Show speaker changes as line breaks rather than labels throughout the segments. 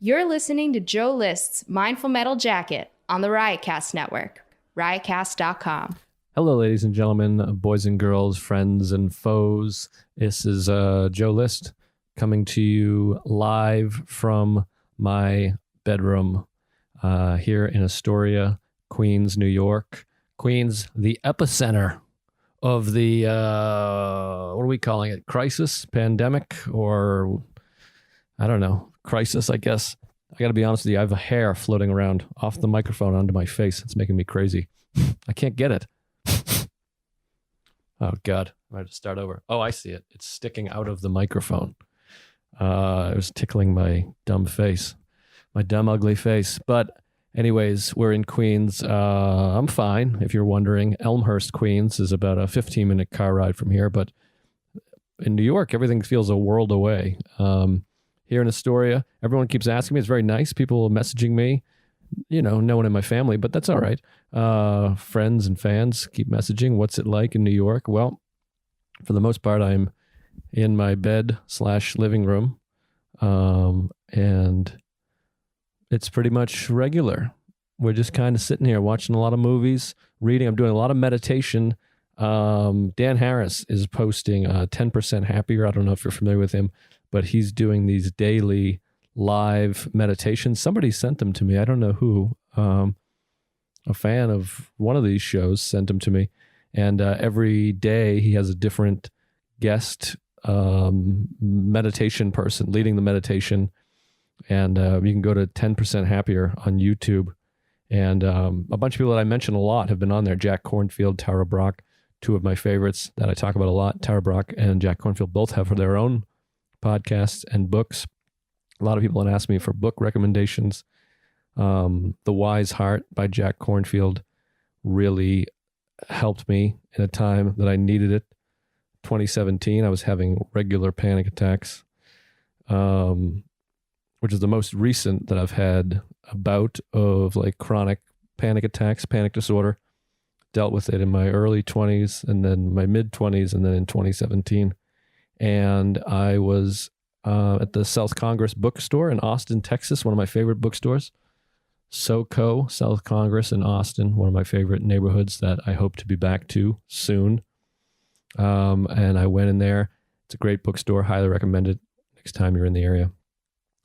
You're listening to Joe List's Mindful Metal Jacket on the Riotcast Network, riotcast.com.
Hello, ladies and gentlemen, boys and girls, friends and foes. This is Joe List coming to you live from my bedroom here in Astoria, Queens, New York. Queens, the epicenter of the, what are we calling it? Crisis, pandemic, or I don't know, crisis, I guess. I got to be honest with you, I have a hair floating around off the microphone onto my face. It's making me crazy. I can't get it. Oh, God. I have to start over. Oh, I see it. It's sticking out of the microphone. It was tickling my dumb face, my dumb, ugly face. But anyways, we're in Queens. I'm fine, if you're wondering. Elmhurst, Queens is about a 15-minute car ride from here. But in New York, everything feels a world away. Here in Astoria, everyone keeps asking me. It's very nice. People messaging me. You know, no one in my family, but that's all right. Friends and fans keep messaging. What's it like in New York? Well, for the most part, I'm in my bed / living room. And it's pretty much regular. We're just kind of sitting here watching a lot of movies, reading. I'm doing a lot of meditation. Dan Harris is posting 10% Happier. I don't know if you're familiar with him, but he's doing these daily live meditations. Somebody sent them to me. I don't know who. A fan of one of these shows sent them to me. And every day he has a different guest meditation person leading the meditation. And you can go to 10% Happier on YouTube. And a bunch of people that I mention a lot have been on there. Jack Kornfield, Tara Brach, two of my favorites that I talk about a lot. Tara Brach and Jack Kornfield both have their own podcasts and books. A lot of people have asked me for book recommendations. The Wise Heart by Jack Kornfield really helped me in a time that I needed it. 2017, I was having regular panic attacks, which is the most recent that I've had a bout of like chronic panic attacks, panic disorder. Dealt with it in my early 20s and then my mid 20s and then in 2017. And I was at the South Congress bookstore in Austin, Texas, one of my favorite bookstores. SoCo, South Congress in Austin, one of my favorite neighborhoods that I hope to be back to soon. And I went in there. It's a great bookstore. Highly recommend it next time you're in the area.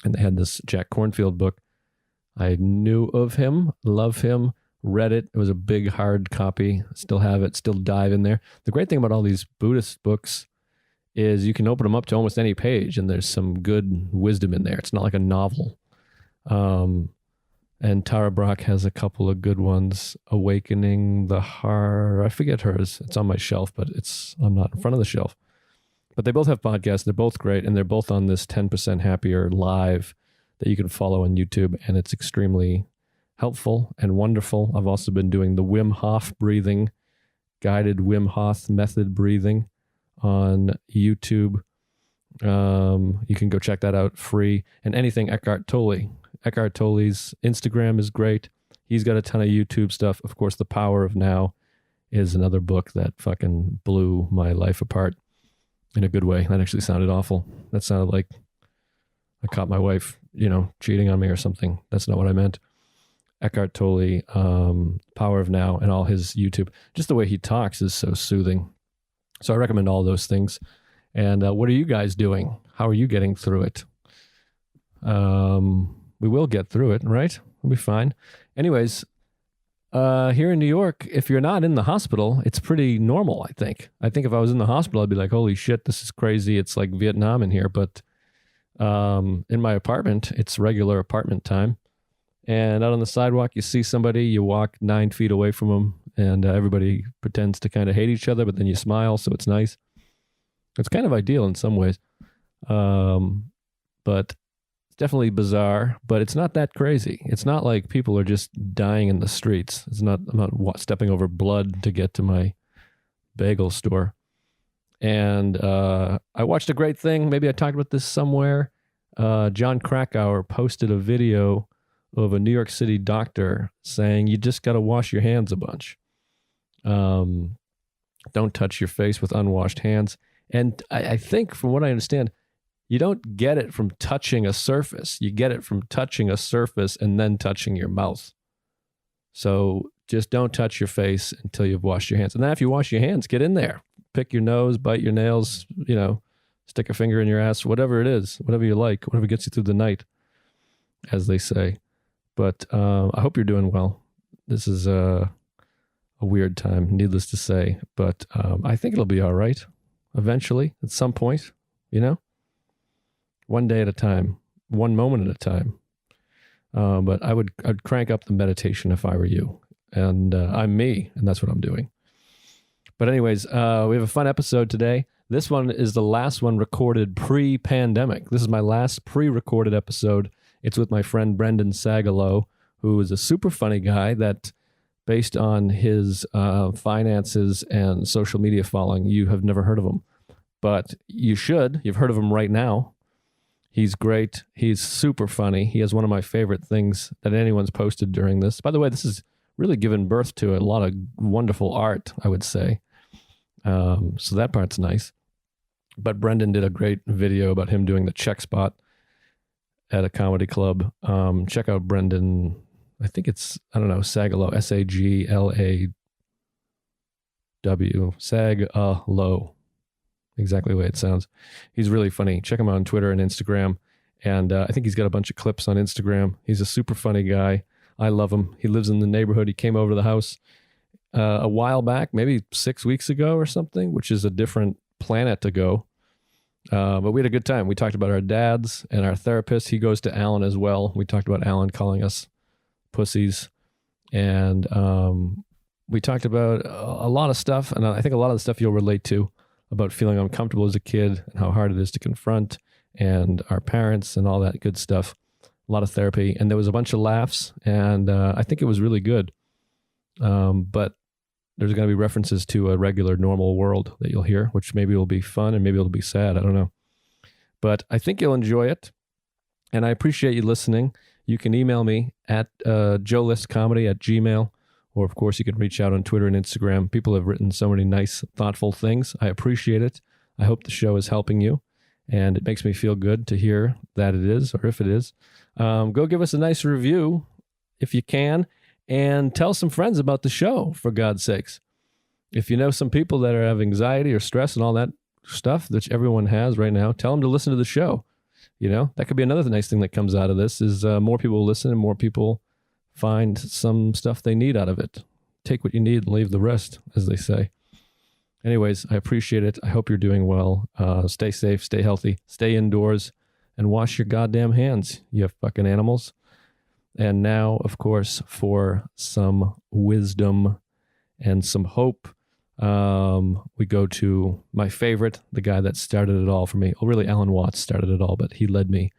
And they had this Jack Kornfield book. I knew of him, love him, read it. It was a big hard copy. Still have it, still dive in there. The great thing about all these Buddhist books is you can open them up to almost any page and there's some good wisdom in there. It's not like a novel. And Tara Brach has a couple of good ones. Awakening the Heart. I forget hers. It's on my shelf, but I'm not in front of the shelf. But they both have podcasts. They're both great. And they're both on this 10% Happier live that you can follow on YouTube. And it's extremely helpful and wonderful. I've also been doing the Wim Hof breathing, guided Wim Hof method breathing on YouTube. You can go check that out free. And anything Eckhart Tolle. Eckhart Tolle's Instagram is great. He's got a ton of YouTube stuff. Of course, The Power of Now is another book that fucking blew my life apart in a good way. That actually sounded awful. That sounded like I caught my wife, cheating on me or something. That's not what I meant. Eckhart Tolle, Power of Now, and all his YouTube. Just the way he talks is so soothing. So I recommend all those things. And what are you guys doing? How are you getting through it? We will get through it, right? We'll be fine. Anyways, here in New York, if you're not in the hospital, it's pretty normal, I think. I think if I was in the hospital, I'd be like, holy shit, this is crazy. It's like Vietnam in here. But in my apartment, it's regular apartment time. And out on the sidewalk, you see somebody, you walk 9 feet away from them, and everybody pretends to kind of hate each other, but then you smile, so it's nice. It's kind of ideal in some ways. But it's definitely bizarre, but it's not that crazy. It's not like people are just dying in the streets. I'm not stepping over blood to get to my bagel store. And I watched a great thing. Maybe I talked about this somewhere. John Krakauer posted a video of a New York City doctor saying you just got to wash your hands a bunch. Don't touch your face with unwashed hands. And I think, from what I understand, You don't get it from touching a surface. You get it from touching a surface and then touching your mouth. So just don't touch your face until you've washed your hands. And then after you wash your hands, get in there. Pick your nose, bite your nails, stick a finger in your ass, whatever it is, whatever you like, whatever gets you through the night, as they say. But I hope you're doing well. This is a weird time, needless to say. But I think it'll be all right eventually, at some point, one day at a time, one moment at a time. But I'd crank up the meditation if I were you. And I'm me, and that's what I'm doing. But anyways, we have a fun episode today. This one is the last one recorded pre-pandemic. This is my last pre-recorded episode. It's with my friend Brendan Sagalow, who is a super funny guy that, based on his finances and social media following, you have never heard of him. But you should. You've heard of him right now. He's great. He's super funny. He has one of my favorite things that anyone's posted during this. By the way, this has really given birth to a lot of wonderful art, I would say. So that part's nice. But Brendan did a great video about him doing the check spot at a comedy club. Check out Brendan. I think it's, Sagalow, Saglaw, Sagalow. Exactly the way it sounds. He's really funny. Check him out on Twitter and Instagram. And I think he's got a bunch of clips on Instagram. He's a super funny guy. I love him. He lives in the neighborhood. He came over to the house a while back, maybe 6 weeks ago or something, which is a different planet to go. But we had a good time. We talked about our dads and our therapist. He goes to Alan as well. We talked about Alan calling us pussies. And we talked about a lot of stuff. And I think a lot of the stuff you'll relate to, about feeling uncomfortable as a kid and how hard it is to confront, and our parents and all that good stuff. A lot of therapy. And there was a bunch of laughs. And I think it was really good. But there's going to be references to a regular, normal world that you'll hear, which maybe will be fun and maybe it'll be sad. I don't know. But I think you'll enjoy it. And I appreciate you listening. You can email me at joelistcomedy@gmail.com. Or, of course, you can reach out on Twitter and Instagram. People have written so many nice, thoughtful things. I appreciate it. I hope the show is helping you. And it makes me feel good to hear that it is, or if it is. Go give us a nice review if you can. And tell some friends about the show, for God's sakes. If you know some people that have anxiety or stress and all that stuff that everyone has right now, tell them to listen to the show. That could be another nice thing that comes out of this is more people listen and more people find some stuff they need out of it. Take what you need and leave the rest, as they say. Anyways, I appreciate it. I hope you're doing well. Stay safe, stay healthy, stay indoors, and wash your goddamn hands, you fucking animals. And now, of course, for some wisdom and some hope, we go to my favorite, the guy that started it all for me. Well, really, Alan Watts started it all, but he led me.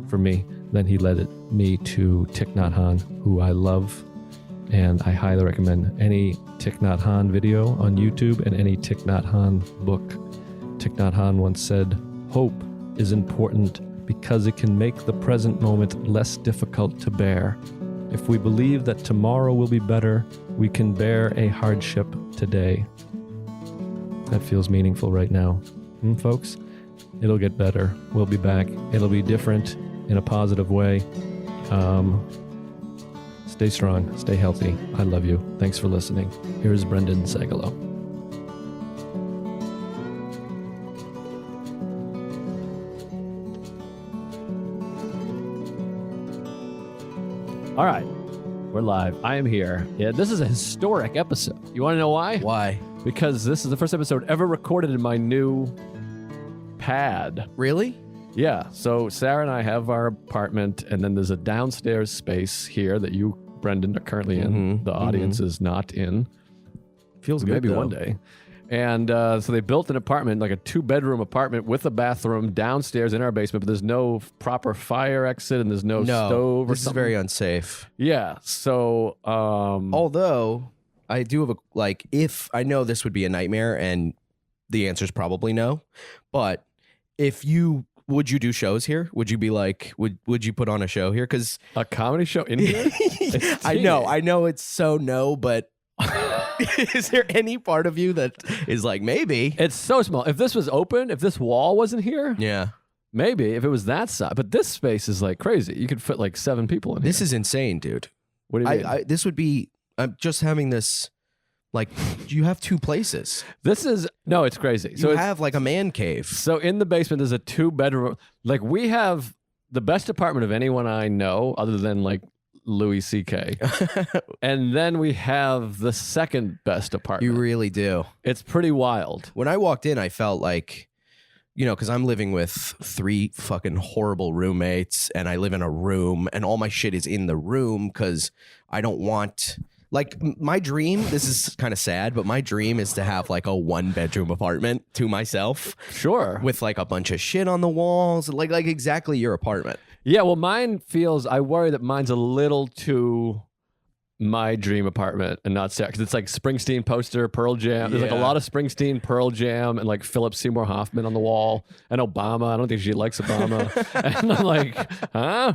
For me, then he led me to Thich Nhat Hanh, who I love, and I highly recommend any Thich Nhat Hanh video on YouTube and any Thich Nhat Hanh book. Thich Nhat Hanh once said, "Hope is important because it can make the present moment less difficult to bear. If we believe that tomorrow will be better, we can bear a hardship today." That feels meaningful right now, folks. It'll get better. We'll be back. It'll be different in a positive way. Stay strong. Stay healthy. I love you. Thanks for listening. Here's Brendan Sagalow. All right. We're live. I am here. Yeah, this is a historic episode. You want to know why?
Why?
Because this is the first episode ever recorded in my new pad.
Really?
Yeah. So Sarah and I have our apartment, and then there's a downstairs space here that you, Brendan, are currently in. The audience is not in.
Feels good,
maybe
though.
one day. And so they built an apartment, like a 2-bedroom apartment with a bathroom downstairs in our basement, but there's no proper fire exit and there's no stove or
this
something.
is very unsafe.
Yeah. So,
although I do have if I know this would be a nightmare, and the answer is probably no, but would you do shows here? Would you be like, would you put on a show here? Because
a comedy show in here?
I know it's so no, but is there any part of you that is like, maybe?
It's so small. If this was open, if this wall wasn't here,
Yeah.
Maybe if it was that size, but this space is like crazy. You could fit like 7 people in here.
This is insane, dude.
What do you mean?
This would be. I'm just having this. Like, you have 2 places.
No, it's crazy.
So you have like a man cave.
So in the basement, there's a 2-bedroom. Like, we have the best apartment of anyone I know, other than like Louis C.K. And then we have the second best apartment.
You really do.
It's pretty wild.
When I walked in, I felt like, because I'm living with 3 fucking horrible roommates, and I live in a room, and all my shit is in the room because I don't want. Like, my dream, this is kind of sad, but my dream is to have like a 1-bedroom apartment to myself.
Sure.
With like a bunch of shit on the walls, like exactly your apartment.
Yeah, well, I worry that mine's a little too my dream apartment and not Sarah, because it's like Springsteen poster, Pearl Jam. There's like a lot of Springsteen, Pearl Jam, and like Philip Seymour Hoffman on the wall, and Obama. I don't think she likes Obama. And I'm like, huh?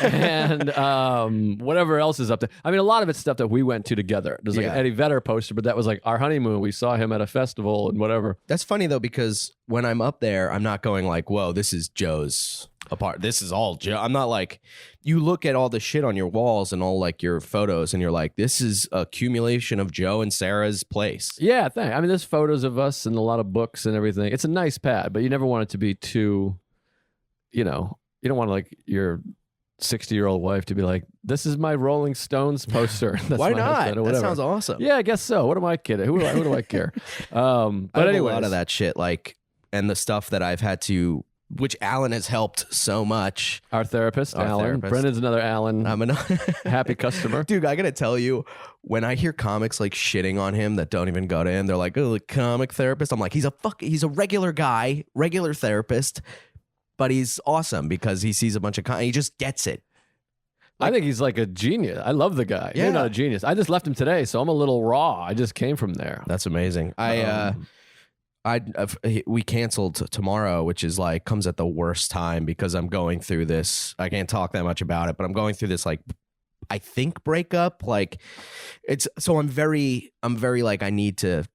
And whatever else is up there. I mean, a lot of it's stuff that we went to together. There's like an Eddie Vedder poster, but that was like our honeymoon. We saw him at a festival and whatever.
That's funny though, because when I'm up there, I'm not going like, whoa, this is Joe's apart. This is all Joe. I'm not like, you look at all the shit on your walls and all like your photos, and you're like, this is a accumulation of Joe and Sarah's place.
Yeah, I mean, there's photos of us and a lot of books and everything. It's a nice pad, but you never want it to be too, you don't want like your 60-year-old wife to be like, this is my Rolling Stones poster. That's
Why
my
not?
husband, or
That
whatever.
sounds awesome.
Yeah, I guess so. What am I kidding? Who do I care? But anyway,
a lot of that shit, like, and the stuff that I've had to, which Alan has helped so much.
Our therapist, Alan. Brendan's another Alan.
I'm
happy customer.
Dude, I gotta tell you, when I hear comics like shitting on him that don't even go to him, they're like, oh, the comic therapist. I'm like, he's a regular guy, regular therapist, but he's awesome because he sees a bunch of he just gets it.
I think he's like a genius. I love the guy.
Yeah.
You're not a genius. I just left him today, so I'm a little raw. I just came from there.
That's amazing. We canceled tomorrow, which is like comes at the worst time because I'm going through this. I can't talk that much about it, but I'm going through this, like, I think breakup. Like, I'm very like, I need to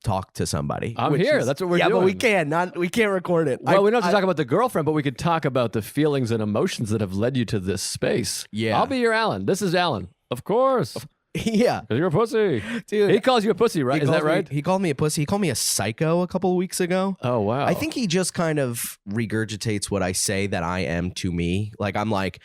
talk to somebody.
I'm here. That's what we're doing.
Yeah, but we can't record it.
Well, we don't have to talk about the girlfriend, but we could talk about the feelings and emotions that have led you to this space.
Yeah.
I'll be your Alan. This is Alan. Of course.
Yeah.
'Cause you're a pussy.
Dude.
He calls you a pussy, right? Is that right?
He called me a pussy. He called me a psycho a couple of weeks ago.
Oh, wow.
I think he just kind of regurgitates what I say that I am to me. Like, I'm like,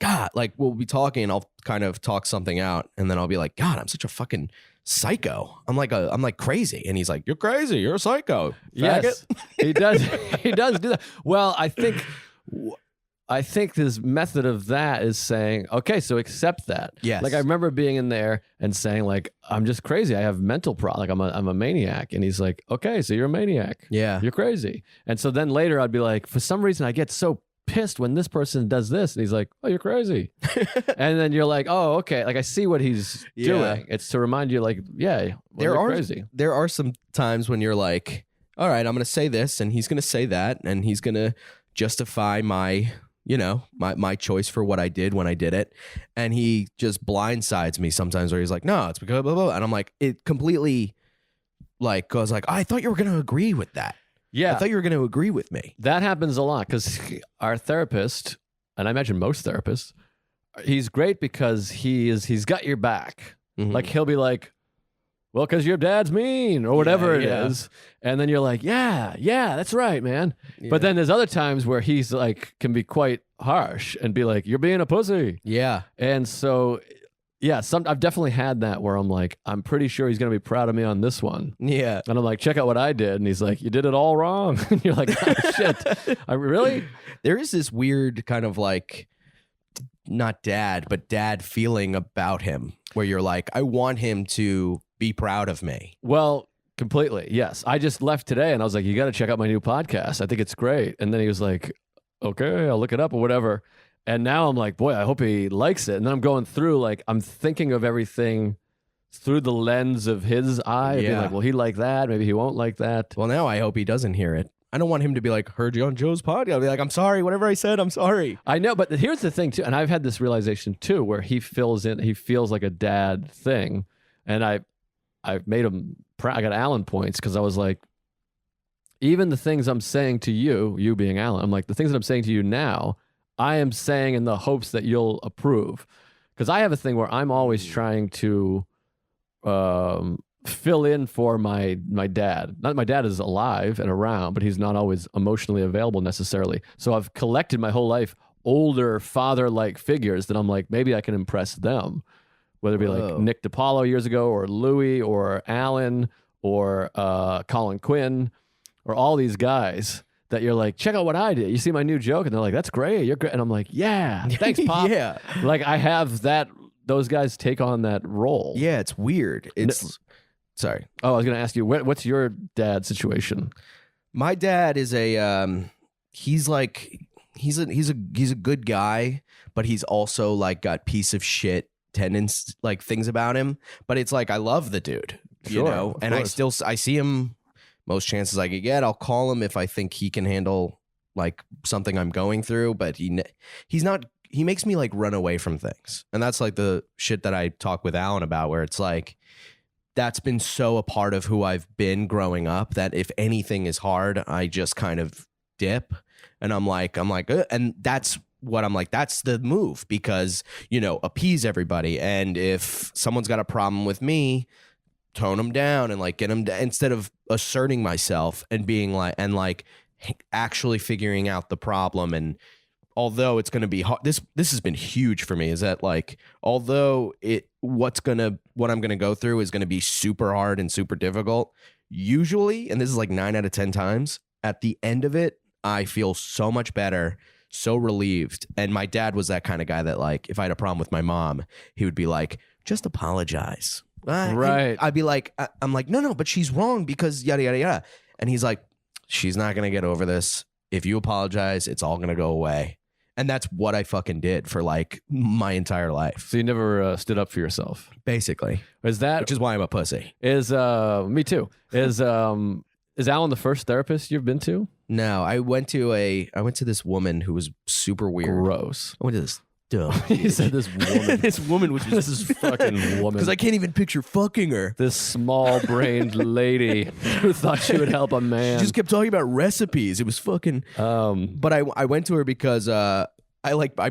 God, like, we'll be talking and I'll kind of talk something out, and then I'll be like, God, I'm such a fucking psycho. I'm like crazy. And he's like, you're crazy. You're a psycho.
Yes. He does. He does do that. Well, I think his method of that is saying, okay, so accept that.
Yes.
Like, I remember being in there and saying, like, I'm just crazy. I have mental problems. Like, I'm a maniac. And he's like, okay, so you're a maniac.
Yeah.
You're crazy. And so then later I'd be like, for some reason I get so pissed when this person does this. And he's like, oh, you're crazy. And then you're like, oh, okay. Like, I see what he's doing. It's to remind you, like, yeah, you're crazy.
There are some times when you're like, all right, I'm going to say this and he's going to say that, and he's going to justify my choice for what I did when I did it. And he just blindsides me sometimes where he's like, no, it's because blah, blah, blah. And I'm like, it completely like goes like, I thought you were going to agree with that.
Yeah.
I thought you were going to agree with me.
That happens a lot because our therapist, and I imagine most therapists, he's great because he's got your back.
Mm-hmm.
Like, he'll be like, well, because your dad's mean or whatever it is. And then you're like, yeah, that's right, man. Yeah. But then there's other times where he's like, can be quite harsh and be like, you're being a pussy.
Yeah.
And so, yeah, I've definitely had that where I'm like, I'm pretty sure he's going to be proud of me on this one.
Yeah.
And I'm like, check out what I did. And he's like, you did it all wrong. And you're like, oh, shit. I really?
There is this weird kind of like, not dad, but dad feeling about him where you're like, I want him to be proud of me.
Well, completely. Yes. I just left today and I was like, you got to check out my new podcast. I think it's great. And then he was like, okay, I'll look it up or whatever. And now I'm like, boy, I hope he likes it. And then I'm going through, like, I'm thinking of everything through the lens of his eye. Being like, well, he like that. Maybe he won't like that.
Well, now I hope he doesn't hear it. I don't want him to be like, heard you on Joe's podcast. I'll be like, I'm sorry. Whatever I said, I'm sorry.
I know. But here's the thing, too. And I've had this realization, too, where he feels like a dad thing. And I've made him, I got Allen points because I was like, even the things I'm saying to you, you being Alan, I'm like, the things that I'm saying to you now, I am saying in the hopes that you'll approve. Because I have a thing where I'm always trying to fill in for my dad. Not my dad is alive and around, but he's not always emotionally available necessarily. So I've collected my whole life older father-like figures that I'm like, maybe I can impress them. Whether it be like Nick DiPaolo years ago, or Louis, or Alan, or Colin Quinn, or all these guys that you're like, check out what I did. You see my new joke? And they're like, that's great. You're great. And I'm like, yeah, thanks, Pop.
Yeah.
Like I have those guys take on that role.
Yeah, it's weird. Sorry.
Oh, I was going to ask you, what's your dad's situation?
My dad is he's a good guy, but he's also like got piece of shit tendencies, like things about him. But it's like, I love the dude, you know, and I see him most chances I could get. I'll call him if I think he can handle like something I'm going through, but he makes me like run away from things. And that's like the shit that I talk with Alan about, where it's like, that's been so a part of who I've been growing up that if anything is hard, I just kind of dip. And I'm like, and that's what I'm like, that's the move, because, you know, appease everybody. And if someone's got a problem with me, tone them down and like get them instead of asserting myself and being like, and like actually figuring out the problem. And although it's going to be hard, this has been huge for me, is that like, although what I'm going to go through is going to be super hard and super difficult, usually, and this is like 9 out of 10 times, at the end of it, I feel so much better, so relieved. And my dad was that kind of guy that like, if I had a problem with my mom, he would be like, just apologize.
Right.
I'd be like, I'm like, no, but she's wrong because yada, yada, yada. And he's like, she's not going to get over this. If you apologize, it's all going to go away. And that's what I fucking did for like my entire life.
So you never stood up for yourself,
basically.
Which is
why I'm a pussy.
Me too. Is Alan the first therapist you've been to?
No, I went to this woman who was super weird.
Gross.
I went to this dumb.
He said this woman.
This woman was
this is fucking woman.
Because I can't even picture fucking her.
This small-brained lady who thought she would help a man.
She just kept talking about recipes. It was fucking. But I went to her because I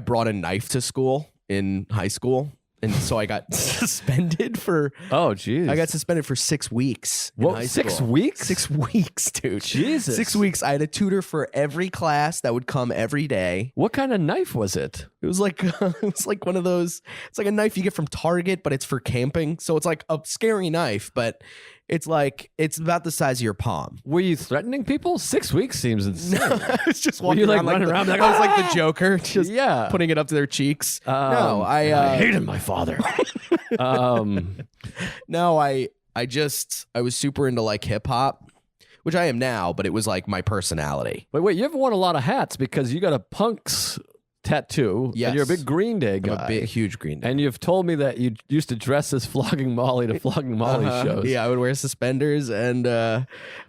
brought a knife to school in high school. And so I got suspended for.
Oh, geez.
I got suspended for 6 weeks.
What? 6 weeks?
6 weeks, dude.
Jesus.
6 weeks. I had a tutor for every class that would come every day.
What kind of knife was it?
It was like one of those. It's like a knife you get from Target, but it's for camping. So it's like a scary knife, but it's like it's about the size of your palm.
Were you threatening people? 6 weeks seems insane.
No, I was just walking
like
around
running around
like I was like the Joker, just putting it up to their cheeks. No,
I hated my father.
No, I was super into like hip hop, which I am now, but it was like my personality.
Wait, you ever worn a lot of hats because you got a Punk's tattoo.
Yes.
And you're a big Green Day guy.
I'm a huge Green Day.
And you've told me that you used to dress as Flogging Molly to Flogging Molly shows.
Yeah, I would wear suspenders and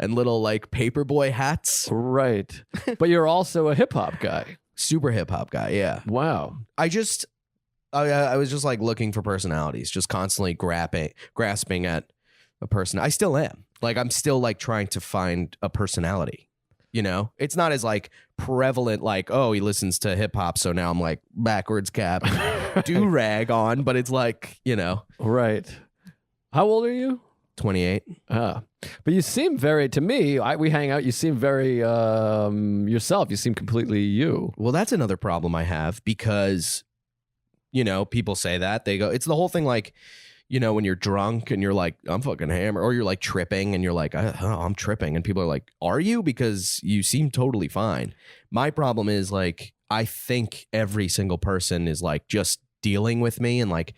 little like paperboy hats.
Right. But you're also a hip hop guy.
Super hip hop guy, yeah.
Wow.
I was just like looking for personalities, just constantly grasping at a person. I still am. Like I'm still like trying to find a personality. You know, it's not as like prevalent, like, oh, he listens to hip hop. So now I'm like backwards cap, do rag on. But it's like, you know.
Right. How old are you?
28.
But you seem to me, we hang out. You seem very yourself. You seem completely you.
Well, that's another problem I have because, you know, people say that. They go, it's the whole thing like, you know, when you're drunk and you're like, I'm fucking hammered, or you're like tripping and you're like, I'm tripping. And people are like, are you? Because you seem totally fine. My problem is like, I think every single person is like just dealing with me and like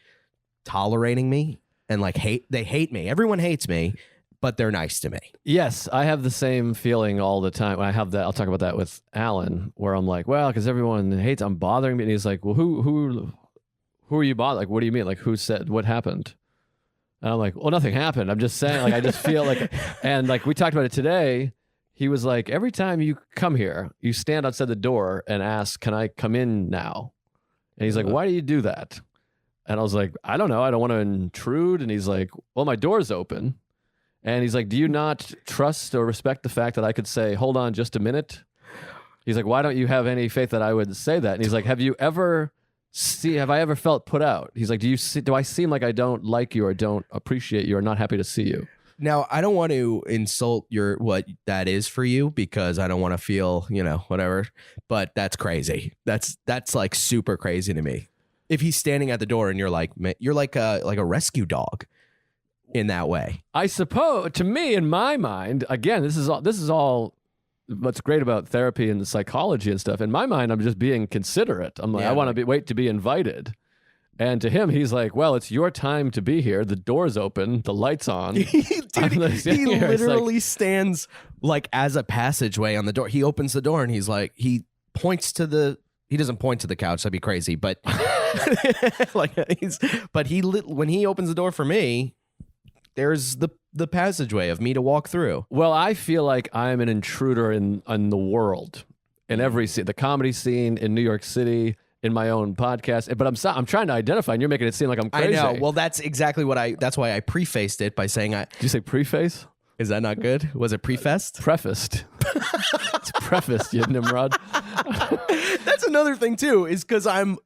tolerating me and like they hate me. Everyone hates me, but they're nice to me.
Yes, I have the same feeling all the time. I have that. I'll talk about that with Alan, where I'm like, well, because everyone hates, I'm bothering me. And he's like, well, who are you bothering? Like, what do you mean? Like, who said, what happened? And I'm like, well, nothing happened. I'm just saying, like, I just feel like, and like we talked about it today. He was like, every time you come here, you stand outside the door and ask, can I come in now? And he's like, why do you do that? And I was like, I don't know. I don't want to intrude. And he's like, well, my door's open. And he's like, do you not trust or respect the fact that I could say, hold on just a minute? He's like, why don't you have any faith that I would say that? And he's like, have I ever felt put out? He's like, do I seem like I don't like you or don't appreciate you or not happy to see you?
Now, I don't want to insult what that is for you because I don't want to feel, whatever, but that's crazy. That's like super crazy to me. If he's standing at the door and you're like a rescue dog in that way.
I suppose, to me, in my mind, again, this is all what's great about therapy and psychology and stuff. In my mind, I'm just being considerate. I'm like, I want to wait to be invited. And to him, he's like, well, it's your time to be here. The door's open. The light's on.
He literally stands like as a passageway on the door. He opens the door and he's like, he doesn't point to the couch. That'd be crazy. But when he opens the door for me, there's the passageway of me to walk through.
Well, I feel like I'm an intruder in the world, in every scene, the comedy scene in New York City, in my own podcast. But I'm trying to identify, and you're making it seem like I'm crazy.
I know. Well, that's exactly that's why I prefaced it by saying
Did you say preface?
Is that not good? Was it prefaced?
Prefaced. It's prefaced, you Nimrod.
That's another thing too, is because I'm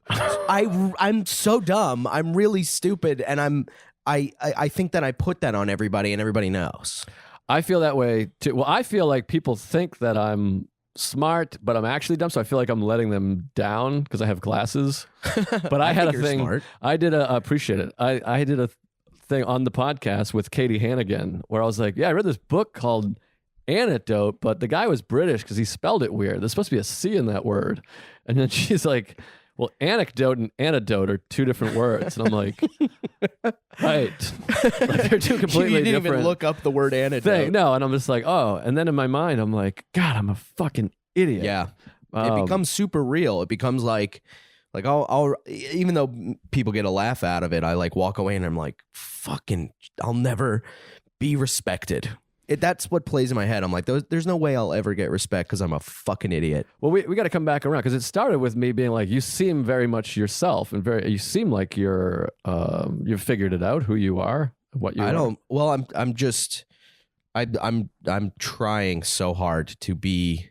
so dumb. I'm really stupid, and I think that I put that on everybody and everybody knows.
I feel that way too. Well, I feel like people think that I'm smart, but I'm actually dumb. So I feel like I'm letting them down because I have glasses. But I had a thing.
Smart.
I appreciate it. I did a thing on the podcast with Katie Hannigan where I was like, yeah, I read this book called Anecdote, but the guy was British because he spelled it weird. There's supposed to be a C in that word. And then she's like, well, anecdote and antidote are two different words. And I'm like, right. Like they're two completely
you didn't
different.
even look up the word antidote.
No, and I'm just like, oh. And then in my mind, I'm like, God, I'm a fucking idiot.
Yeah. It becomes super real. It becomes like I'll even though people get a laugh out of it, I like walk away and I'm like, fucking, I'll never be respected. That's what plays in my head. I'm like, there's no way I'll ever get respect because I'm a fucking idiot.
Well, we got to come back around because it started with me being like, you seem very much yourself and you seem like you've figured it out who you are, what you are.
Well, I'm trying so hard to be,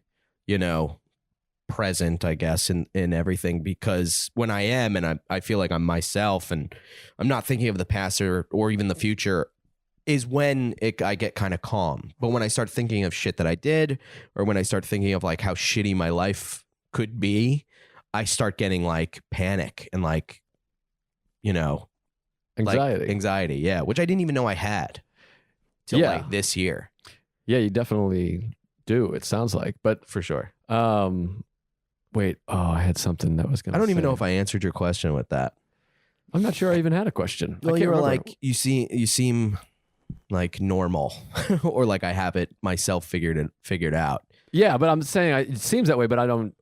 present, I guess, in everything, because when I am and I feel like I'm myself and I'm not thinking of the past or even the future, is when I get kind of calm. But when I start thinking of shit that I did, or when I start thinking of like how shitty my life could be, I start getting like panic and like, anxiety. Yeah. Which I didn't even know I had till like this year.
Yeah, you definitely do. It sounds like, but
for sure.
Wait. Oh, I had something that was going to
I don't even know if I answered your question with that.
I'm not sure I even had a question.
Well, you were like, you seem like normal or like I have it myself figured out.
Yeah, but I'm saying it seems that way, but I don't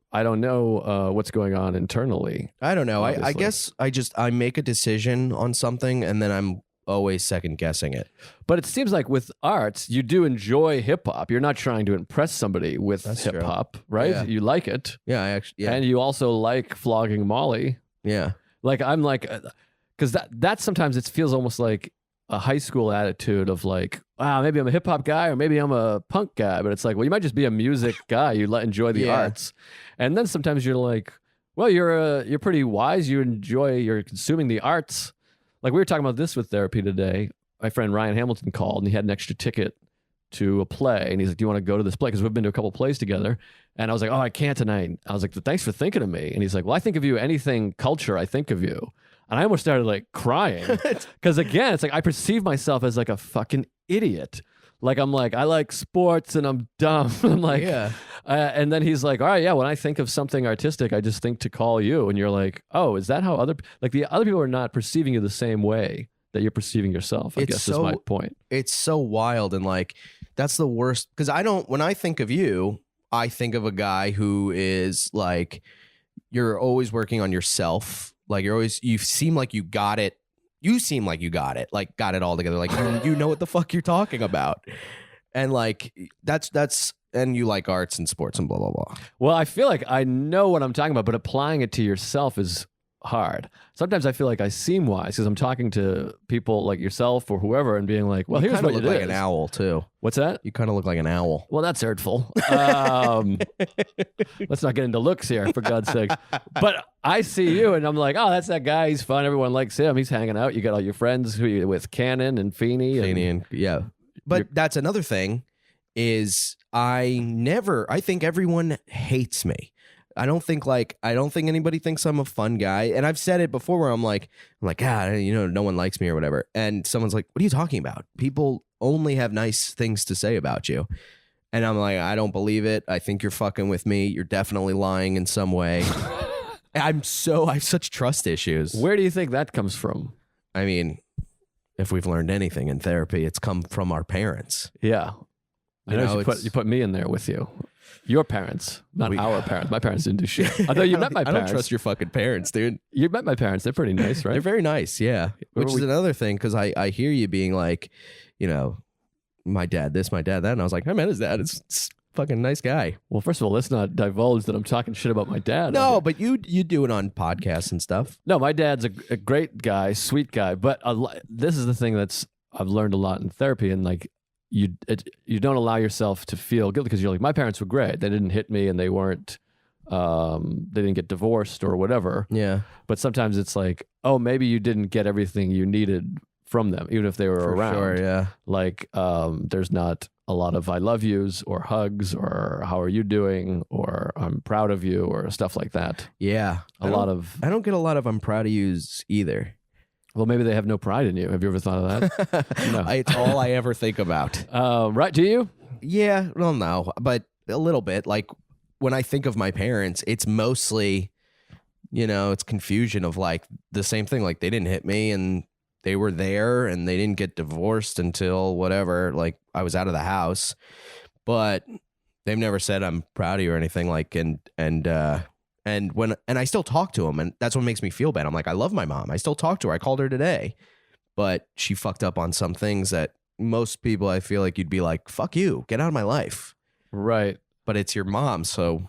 know what's going on internally.
I don't know. I guess I make a decision on something and then I'm always second guessing it.
But it seems like with arts, you do enjoy hip hop. You're not trying to impress somebody with hip hop, right? Yeah. You like it.
Yeah,
and you also like flogging Molly.
Yeah.
Like I'm like, because that sometimes it feels almost like a high school attitude of like, wow, maybe I'm a hip hop guy or maybe I'm a punk guy. But it's like, well, you might just be a music guy. You enjoy the arts. And then sometimes you're like, well, you're pretty wise. You're consuming the arts. Like we were talking about this with therapy today. My friend Ryan Hamilton called and he had an extra ticket to a play. And he's like, do you want to go to this play? Because we've been to a couple plays totogether. And I was like, oh, I can't tonight. I was like, thanks for thinking of me. And he's like, well, I think of you, anything culture, I think of you. And I almost started like crying because again, it's like I perceive myself as like a fucking idiot. Like I'm like, I like sports and I'm dumb. I'm like,
yeah.
And then he's like, all right, yeah, when I think of something artistic, I just think to call you. And you're like, oh, is that how the other people are not perceiving you the same way that you're perceiving yourself? I guess is my point.
It's so wild. And like, that's the worst. Because when I think of you, I think of a guy who is like, you're always working on yourself. Like you seem like you got it. You seem like you got it, like got it all together. Like you know what the fuck you're talking about. And like, that's, and you like arts and sports and blah, blah, blah.
Well, I feel like I know what I'm talking about, but applying it to yourself is hard. Sometimes I feel like I seem wise because I'm talking to people like yourself or whoever and being like, well, here's what
you
it
look like
is.
an owl too.
What's that?
You kind of look like an owl.
Well, that's hurtful. Let's not get into looks here, for God's sake. But I see you, and I'm like, oh, that's that guy. He's fun. Everyone likes him. He's hanging out. You got all your friends who you with, Cannon and Feeney.
Yeah. But that's another thing is I think everyone hates me. I don't think anybody thinks I'm a fun guy. And I've said it before where I'm like, no one likes me or whatever. And someone's like, what are you talking about? People only have nice things to say about you. And I'm like, I don't believe it. I think you're fucking with me. You're definitely lying in some way. I have such trust issues.
Where do you think that comes from?
I mean, if we've learned anything in therapy, it's come from our parents.
Yeah. I know you put me in there with you. Your parents, not our parents. My parents didn't do shit. Although you met my parents.
I don't trust your fucking parents, dude.
You met my parents. They're pretty nice, right?
They're very nice, yeah. Which is another thing, because I hear you being like, my dad this, my dad that. And I was like, I met his dad. It's fucking nice guy.
Well, first of all, let's not divulge that I'm talking shit about my dad.
No, but you do it on podcasts and stuff.
No, my dad's a great guy, sweet guy. But this is the thing I've learned a lot in therapy, and like, you don't allow yourself to feel guilty because you're like, my parents were great. They didn't hit me and they weren't, they didn't get divorced or whatever.
Yeah.
But sometimes it's like, oh, maybe you didn't get everything you needed from them, even if they were around.
Sure, yeah.
Like, there's not a lot of I love yous or hugs or how are you doing or I'm proud of you or stuff like that.
Yeah.
I
don't get a lot of I'm proud of yous either.
Well, maybe they have no pride in you. Have you ever thought of that? No.
It's all I ever think about.
Right? Do you?
Yeah. Well, no, but a little bit. Like when I think of my parents, it's mostly, it's confusion of like the same thing. Like they didn't hit me and they were there and they didn't get divorced until whatever. Like I was out of the house, but they've never said I'm proud of you or anything like, and I still talk to him, and that's what makes me feel bad. I'm like, I love my mom. I still talk to her. I called her today, but she fucked up on some things that most people, I feel like you'd be like, fuck you, get out of my life.
Right.
But it's your mom. So,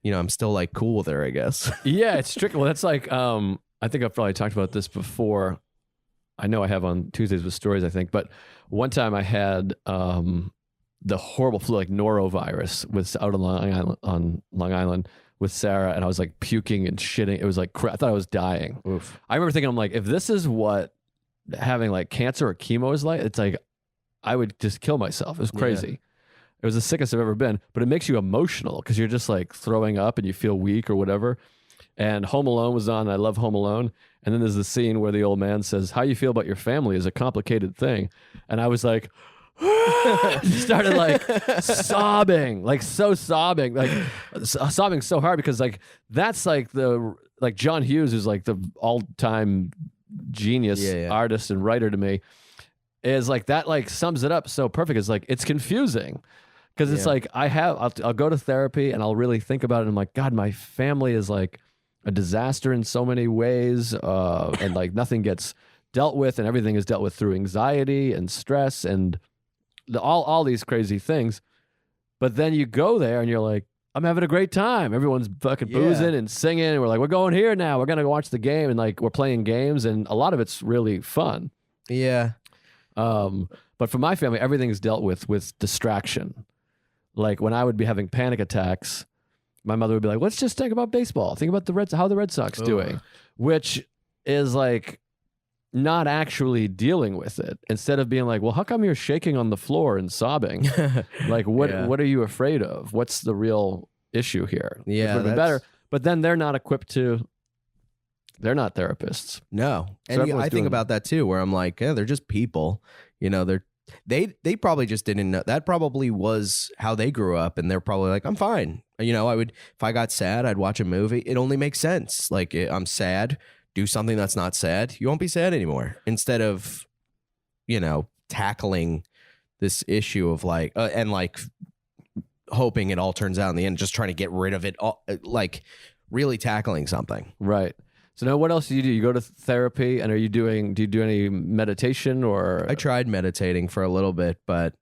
I'm still like cool with her, I guess.
Yeah, it's tricky. Well, that's like, I think I've probably talked about this before. I know I have on Tuesdays with Stories, I think, but one time I had, the horrible flu, like norovirus out on Long Island with Sarah, and I was like puking and shitting. It was like, I thought I was dying.
Oof.
I remember thinking, I'm like, if this is what having like cancer or chemo is like, it's like, I would just kill myself. It was crazy. Yeah. It was the sickest I've ever been, but it makes you emotional because you're just like throwing up and you feel weak or whatever. And Home Alone was on. I love Home Alone. And then there's the scene where the old man says, how you feel about your family is a complicated thing. And I was like, started like sobbing, like so sobbing, like sobbing so hard because like that's like like John Hughes, who's like the all-time genius artist and writer to me, is like that like sums it up so perfect. It's like it's confusing because it's like I'll go to therapy and I'll really think about it. And I'm like, God, my family is like a disaster in so many ways, and like nothing gets dealt with, and everything is dealt with through anxiety and stress and all these crazy things. But then you go there and you're like, I'm having a great time. Everyone's fucking boozing and singing. And we're like, we're going here now. We're going to go watch the game. And like, we're playing games. And a lot of it's really fun.
Yeah.
But for my family, everything's dealt with distraction. Like when I would be having panic attacks, my mother would be like, let's just think about baseball. Think about how the Red Sox doing, which is like, not actually dealing with it, instead of being like, well, how come you're shaking on the floor and sobbing? Like, what are you afraid of? What's the real issue here?
Yeah,
it would be better. But then they're not equipped to. They're not therapists.
No, so and I think about that too, where I'm like, they're just people. They probably just didn't know. That probably was how they grew up, and they're probably like, I'm fine. If I got sad, I'd watch a movie. It only makes sense. Like, I'm sad. Do something that's not sad. You won't be sad anymore. Instead of, tackling this issue of like, and like hoping it all turns out in the end, just trying to get rid of it, all, like really tackling something.
Right. So now what else do? You go to therapy, and do you do any meditation or?
I tried meditating for a little bit, but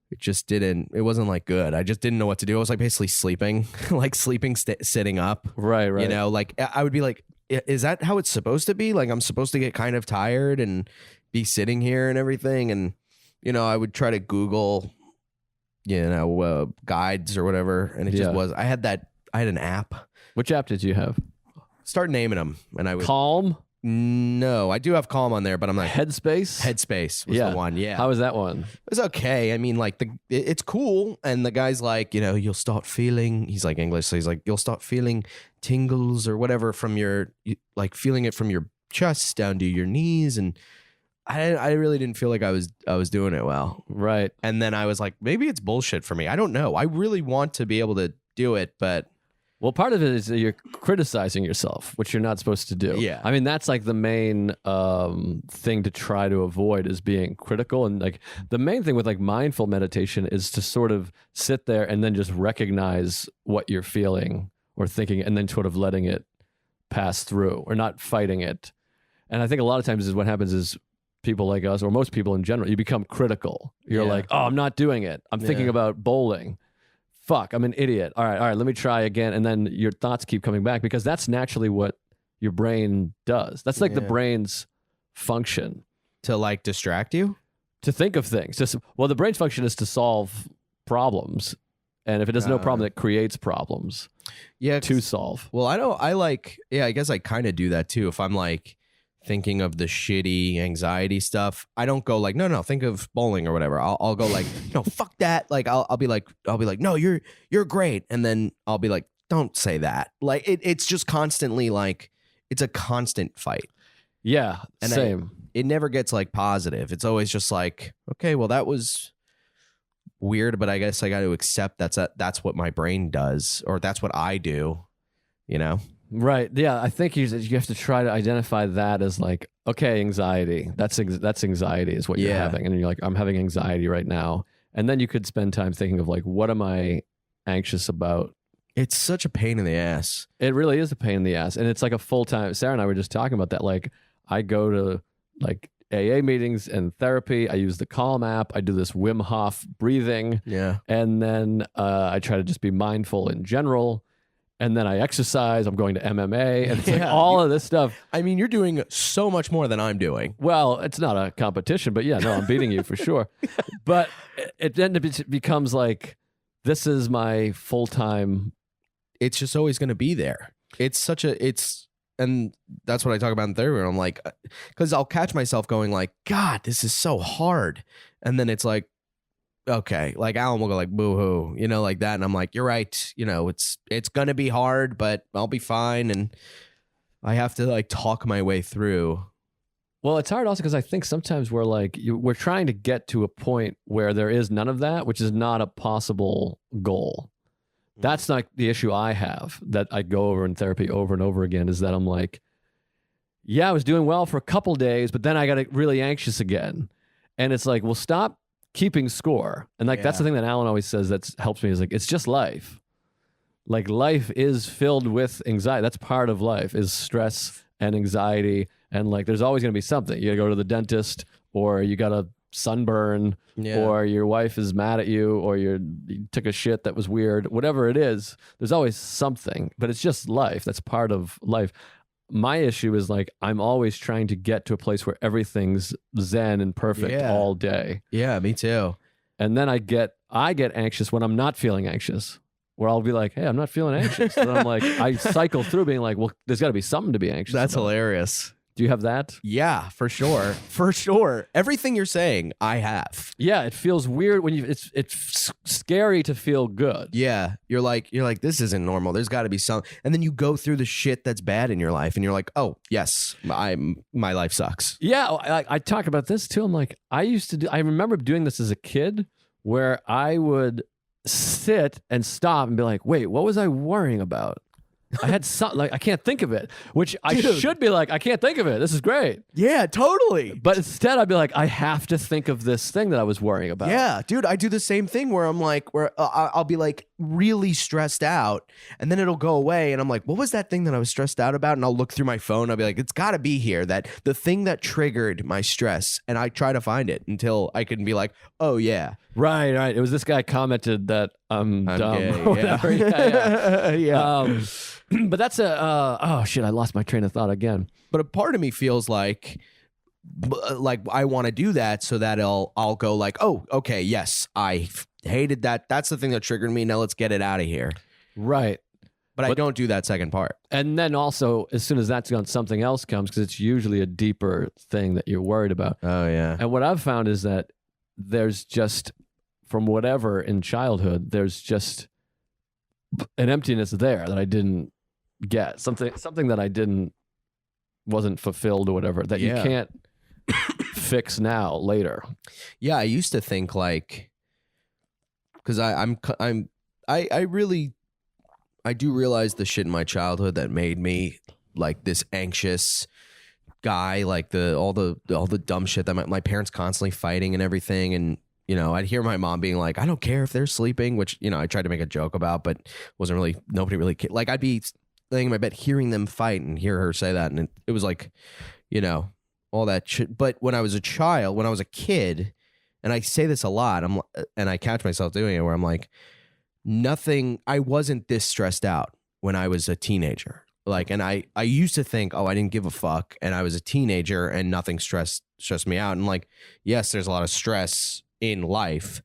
it wasn't like good. I just didn't know what to do. I was like basically sleeping, like sitting up.
Right.
Like I would be like, is that how it's supposed to be? Like I'm supposed to get kind of tired and be sitting here and everything. And, I would try to Google, guides or whatever. And it just was, I had an app.
Which app did you have?
Start naming them. And I would.
Calm?
No, I do have Calm on there, but I'm like.
Headspace
was the one. Yeah.
How was that one?
It was okay. I mean, like it's cool. And the guy's like, you'll start feeling, he's like English. So he's like, you'll start feeling tingles or whatever from like feeling it from your chest down to your knees. And I really didn't feel like I was doing it well.
Right.
And then I was like, maybe it's bullshit for me. I don't know. I really want to be able to do it, but.
Well, part of it is that you're criticizing yourself, which you're not supposed to do.
Yeah.
I mean, that's like the main thing to try to avoid is being critical. And like the main thing with like mindful meditation is to sort of sit there and then just recognize what you're feeling or thinking and then sort of letting it pass through or not fighting it. And I think a lot of times is what happens is people like us or most people in general, you become critical. You're like, oh, I'm not doing it. I'm thinking about bowling. Fuck, I'm an idiot. All right, let me try again. And then your thoughts keep coming back because that's naturally what your brain does. That's like the brain's function.
To like distract you?
To think of things. The brain's function is to solve problems. And if it has no problem, it creates problems to solve.
Well, I guess I kind of do that too. If I'm like thinking of the shitty anxiety stuff, I don't go like, no, think of bowling or whatever. I'll go like, no, fuck that. Like I'll be like, no, you're great. And then I'll be like, don't say that. Like it's just constantly like, it's a constant fight.
Yeah. And same.
It never gets like positive. It's always just like, okay, well that was weird, but I guess I got to accept that's what my brain does, or that's what I do, Right.
Yeah. I think you have to try to identify that as like, okay, anxiety. That's anxiety is what you're having. And you're like, I'm having anxiety right now. And then you could spend time thinking of like, what am I anxious about?
It's such a pain in the ass.
It really is a pain in the ass. And it's like a full-time, Sarah and I were just talking about that. Like I go to like AA meetings and therapy. I use the Calm app. I do this Wim Hof breathing.
Yeah.
And then I try to just be mindful in general. And then I exercise. I'm going to MMA, and it's like all of this stuff.
I mean, you're doing so much more than I'm doing.
Well, it's not a competition, but yeah, no, I'm beating you for sure. But it then becomes like, this is my full-time.
It's just always going to be there. And that's what I talk about in therapy. I'm like, because I'll catch myself going like, God, this is so hard. And then it's like, okay, like Alan will go like boo-hoo, like that. And I'm like, you're right. It's going to be hard, but I'll be fine. And I have to like talk my way through.
Well, it's hard also because I think sometimes we're like, we're trying to get to a point where there is none of that, which is not a possible goal. That's not the issue I have that I go over in therapy over and over again, is that I'm like, yeah, I was doing well for a couple days, but then I got really anxious again. And it's like, well, stop keeping score. And like, that's the thing that Alan always says that helps me, is like, it's just life. Like life is filled with anxiety. That's part of life, is stress and anxiety. And like, there's always going to be something. You got to go to the dentist, or you got a sunburn, or your wife is mad at you, or you took a shit that was weird, whatever it is, there's always something, but it's just life. That's part of life. My issue is like, I'm always trying to get to a place where everything's zen and perfect all day.
Yeah, me too.
And then I get anxious when I'm not feeling anxious, where I'll be like, hey, I'm not feeling anxious. And I'm like, I cycle through being like, well, there's got to be something to be anxious
That's
about.
hilarious.
Do you have that?
Yeah, for sure. For sure. Everything you're saying, I have.
Yeah, it feels weird when it's scary to feel good.
Yeah. You're like, this isn't normal. There's got to be some. And then you go through the shit that's bad in your life and you're like, oh, yes, my life sucks.
Yeah, I talk about this too. I'm like, I remember doing this as a kid, where I would sit and stop and be like, wait, what was I worrying about? I had something like, I can't think of it, which I should be like, I can't think of it. This is great.
Yeah, totally.
But instead I'd be like, I have to think of this thing that I was worrying about.
Yeah, dude, I do the same thing where I'm like, I'll be like really stressed out, and then it'll go away. And I'm like, what was that thing that I was stressed out about? And I'll look through my phone. I'll be like, it's got to be here, that the thing that triggered my stress. And I try to find it until I can be like, oh yeah.
Right. It was this guy commented that I'm dumb.
gay.
Or whatever.
Yeah.
Yeah. But that's oh shit, I lost my train of thought again.
But a part of me feels like I want to do that so that I'll go like, oh, okay, yes, I hated that. That's the thing that triggered me. Now let's get it out of here.
Right.
But I don't do that second part.
And then also, as soon as that's gone, something else comes because it's usually a deeper thing that you're worried about.
Oh, yeah.
And what I've found is that there's just, from whatever in childhood, there's just an emptiness there that I didn't get. Something that wasn't fulfilled or whatever that you can't fix now later.
Yeah, I used to think like, because I do realize the shit in my childhood that made me like this anxious guy, like all the dumb shit that my parents constantly fighting and everything. And, you know, I'd hear my mom being like, I don't care if they're sleeping, which, you know, I tried to make a joke about, but nobody really cared. Like I'd be laying in my bed hearing them fight and hear her say that. And it was like, you know, all that shit. But when I was a kid, and I say this a lot, and I catch myself doing it where I'm like, I wasn't this stressed out when I was a teenager. Like, and I used to think, oh, I didn't give a fuck. And I was a teenager and nothing stressed me out. And like, yes, there's a lot of stress in life,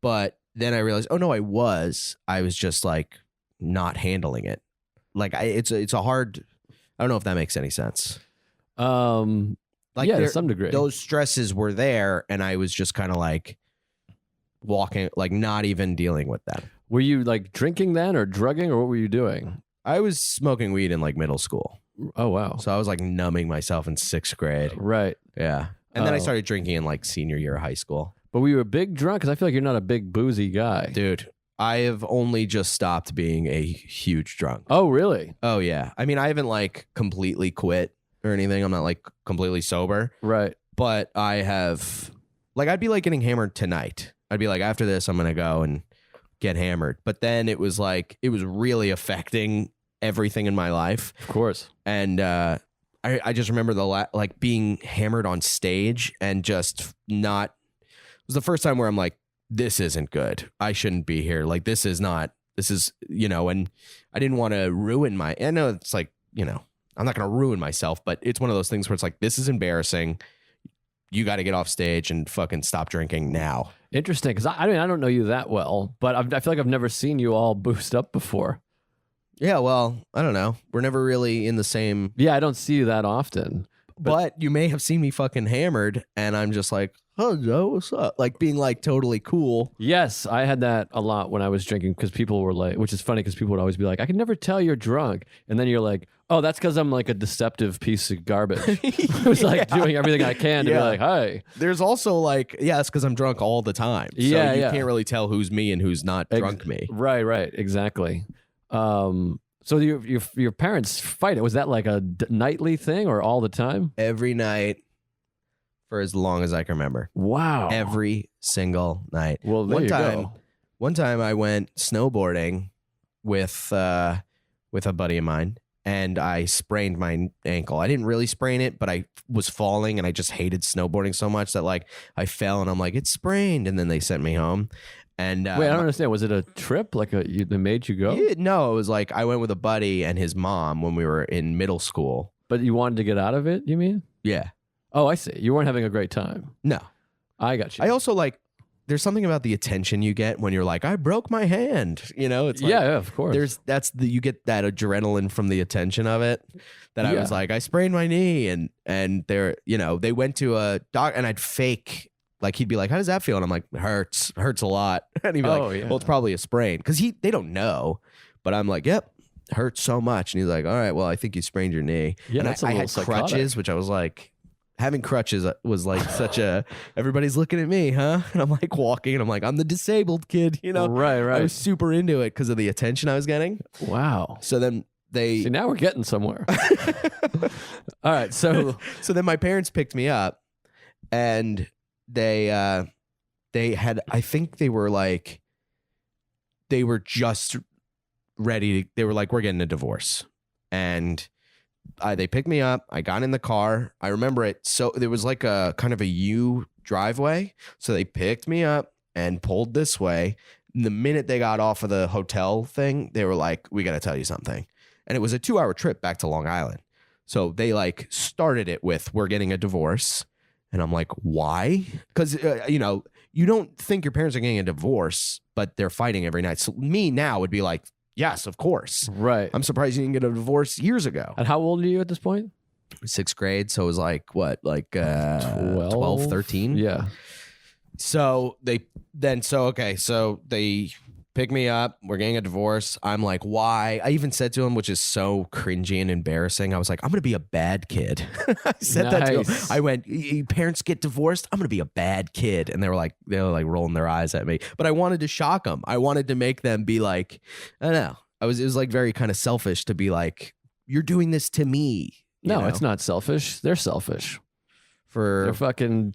but then I realized, oh no, I was just like not handling it. Like it's a hard, I don't know if that makes any sense. Like
yeah, to some degree.
Those stresses were there and I was just kind of like walking, like not even dealing with them.
Were you like drinking then or drugging or what were you doing?
I was smoking weed in like middle school.
Oh, wow.
So I was like numbing myself in 6th grade.
Right.
Yeah. And then I started drinking in like senior year of high school.
But were you a big drunk? Because I feel like you're not a big boozy guy.
Dude, I have only just stopped being a huge drunk.
Oh, really?
Oh, yeah. I mean, I haven't like completely quit or anything. I'm not like completely sober.
Right.
But I have, like, I'd be like getting hammered tonight. I'd be like, after this, I'm going to go and get hammered. But then it was like, it was really affecting everything in my life.
Of course.
And I just remember like being hammered on stage and just not, it was the first time where I'm like, this isn't good. I shouldn't be here. Like, this is, you know, and I didn't want to ruin I know it's like, you know, I'm not going to ruin myself, but it's one of those things where it's like, this is embarrassing. You got to get off stage and fucking stop drinking now.
Interesting. Because I mean, I don't know you that well, but I feel like I've never seen you all boost up before.
Yeah, well, I don't know. We're never really in the same.
Yeah, I don't see you that often.
But you may have seen me fucking hammered, and I'm just like, oh, Joe, what's up? Like being like totally cool.
Yes, I had that a lot when I was drinking because people were like, which is funny because people would always be like, I can never tell you're drunk. And then you're like, oh, that's because I'm like a deceptive piece of garbage. I was like doing everything I can to be like, hey.
There's also like, yeah, it's because I'm drunk all the time. So you can't really tell who's me and who's not drunk me.
Right, exactly. So your parents fight it. Was that like a nightly thing or all the time?
Every night for as long as I can remember.
Wow.
Every single night.
Well, there you go.
One time I went snowboarding with a buddy of mine and I sprained my ankle. I didn't really sprain it, but I was falling and I just hated snowboarding so much that like I fell and I'm like, it's sprained. And then they sent me home. And
wait, I don't understand. Was it a trip? Like they made you go?
No, it was like I went with a buddy and his mom when we were in middle school.
But you wanted to get out of it, you mean?
Yeah.
Oh, I see. You weren't having a great time.
No.
I got you.
I also like, there's something about the attention you get when you're like, I broke my hand. You know, it's like,
yeah, of course.
You get that adrenaline from the attention of it. That I was like, I sprained my knee, and they're, you know, they went to a doc, and I'd fake. Like, he'd be like, how does that feel? And I'm like, hurts a lot. And he'd be well, it's probably a sprain. Because they don't know. But I'm like, yep, hurts so much. And he's like, all right, well, I think you sprained your knee.
Yeah,
and
that's
I
a little
had
psychotic.
crutches, which I was like, having crutches was like such a, everybody's looking at me, huh? And I'm like walking and I'm like, I'm the disabled kid, you know?
Right.
I was super into it because of the attention I was getting.
Wow.
So then
See, now we're getting somewhere. All right, so
then my parents picked me up and they had, I think they were just ready to, they were like, we're getting a divorce. And they picked me up. I got in the car. I remember it. So there was like a kind of a U driveway. So they picked me up and pulled this way. the minute they got off of the hotel thing, they were like, we got to tell you something. And it was a 2-hour trip back to Long Island. So they like started it with, we're getting a divorce. And I'm like, why? Because, you don't think your parents are getting a divorce, but they're fighting every night. So me now would be like, yes, of course.
Right.
I'm surprised you didn't get a divorce years ago.
And how old are you at this point?
6th grade. So it was like, what, like 12, 13?
Yeah.
So they pick me up. We're getting a divorce. I'm like, why? I even said to him, which is so cringy and embarrassing, I was like, I'm going to be a bad kid. I said that to him. I went, parents get divorced, I'm going to be a bad kid. And they were like rolling their eyes at me. But I wanted to shock them. I wanted to make them be like, I don't know. It was like very kind of selfish to be like, you're doing this to me.
No, it's not selfish. They're selfish.
For
They're fucking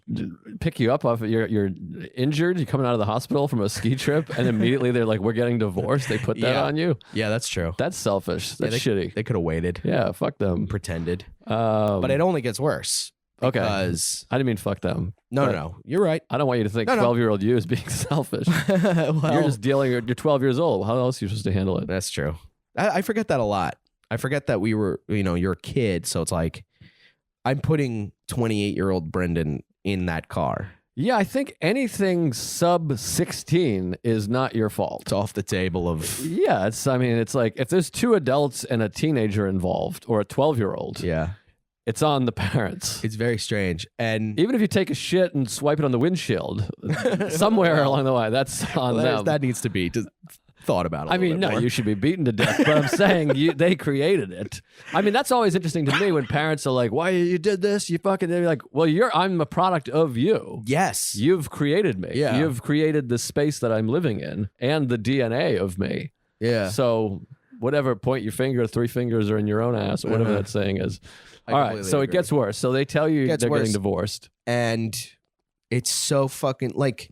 pick you up off you're injured, you're coming out of the hospital from a ski trip, and immediately they're like, we're getting divorced. They put that on you.
Yeah, that's true.
That's selfish. That's shitty.
They could have waited.
Yeah, fuck them.
Pretended. But it only gets worse. Because
I didn't mean fuck them.
No. You're right.
I don't want you to think 12-year-old you is being selfish.
Well,
you're just you're 12 years old. How else are you supposed to handle it?
That's true. I forget that a lot. I forget that we were, you're a kid. So it's like, I'm putting 28-year-old Brendan in that car.
Yeah, I think anything sub 16 is not your fault.
It's off the table of...
Yeah, it's like if there's 2 adults and a teenager involved or a 12-year-old, it's on the parents.
It's very strange. And
even if you take a shit and swipe it on the windshield, somewhere along the way, that's on them.
That needs to be thought about a little bit more.
You should be beaten to death, but I'm saying they created it. I mean, that's always interesting to me when parents are like, why you did this? They're like, well, I'm a product of you.
Yes.
You've created me.
Yeah.
You've created the space that I'm living in and the DNA of me.
Yeah.
So whatever, point your finger, 3 fingers are in your own ass, or whatever that saying is. All right, so it gets worse. So they tell you they're getting divorced.
And it's so fucking, like,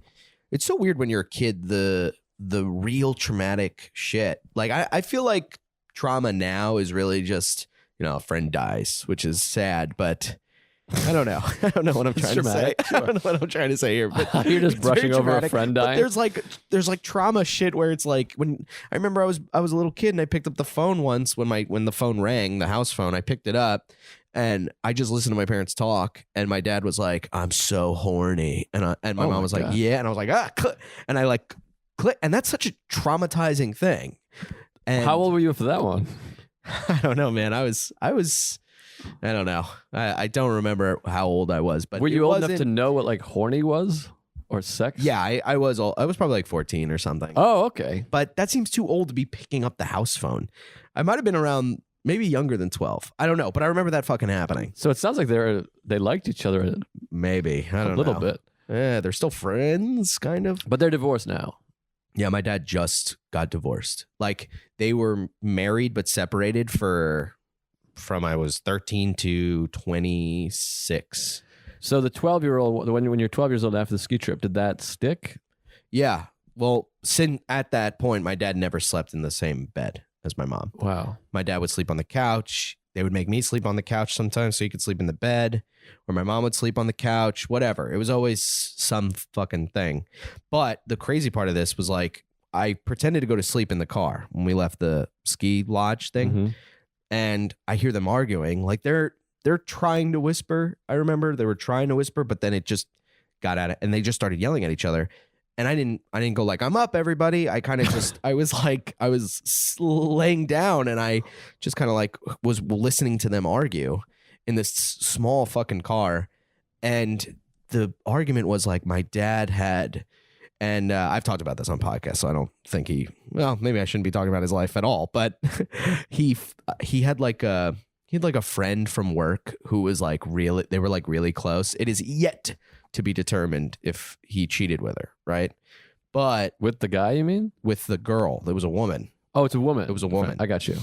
it's so weird when you're a kid, the real traumatic shit. Like, I feel like trauma now is really just, a friend dies, which is sad, but I don't know. I don't know what I'm trying to say.
Sure.
I don't know what I'm trying to say here. But
you're just brushing over a friend dying.
There's like trauma shit where it's like, when I remember I was a little kid and I picked up the phone once when the phone rang, the house phone, I picked it up and I just listened to my parents talk, and my dad was like, I'm so horny. And my mom was like, yeah. And I was like, and I like click. And that's such a traumatizing thing. And
how old were you for that one?
I don't know, man. I don't know. I don't remember how old I was, but
were you old enough to know what like horny was or sex?
Yeah, I was old. I was probably like 14 or something.
Oh, okay.
But that seems too old to be picking up the house phone. I might have been around maybe younger than 12. I don't know, but I remember that fucking happening.
So it sounds like they liked each other
maybe. I don't know.
A little bit.
Yeah, they're still friends, kind of.
But they're divorced now.
Yeah, my dad just got divorced. Like, they were married but separated from I was 13 to 26.
So the 12-year-old, when you're 12 years old after the ski trip, did that stick?
Yeah. Well, at that point, my dad never slept in the same bed as my mom.
Wow.
My dad would sleep on the couch. They would make me sleep on the couch sometimes so he could sleep in the bed, or my mom would sleep on the couch, whatever. It was always some fucking thing. But the crazy part of this was, like, I pretended to go to sleep in the car when we left the ski lodge thing.
Mm-hmm.
And I hear them arguing. Like, they're trying to whisper. I remember they were trying to whisper, but then it just got at it and they just started yelling at each other. And I didn't go like, I'm up, everybody. I kind of just, I was laying down and I just kind of like was listening to them argue in this small fucking car. And the argument was like, my dad had, and I've talked about this on podcasts, so I don't think maybe I shouldn't be talking about his life at all, but he had like a friend from work who was like they were like really close. It is yet to be determined if he cheated with her, right? But
with the guy, you mean?
With the girl. There was a woman.
Oh, it's a woman.
It was a woman.
I got you.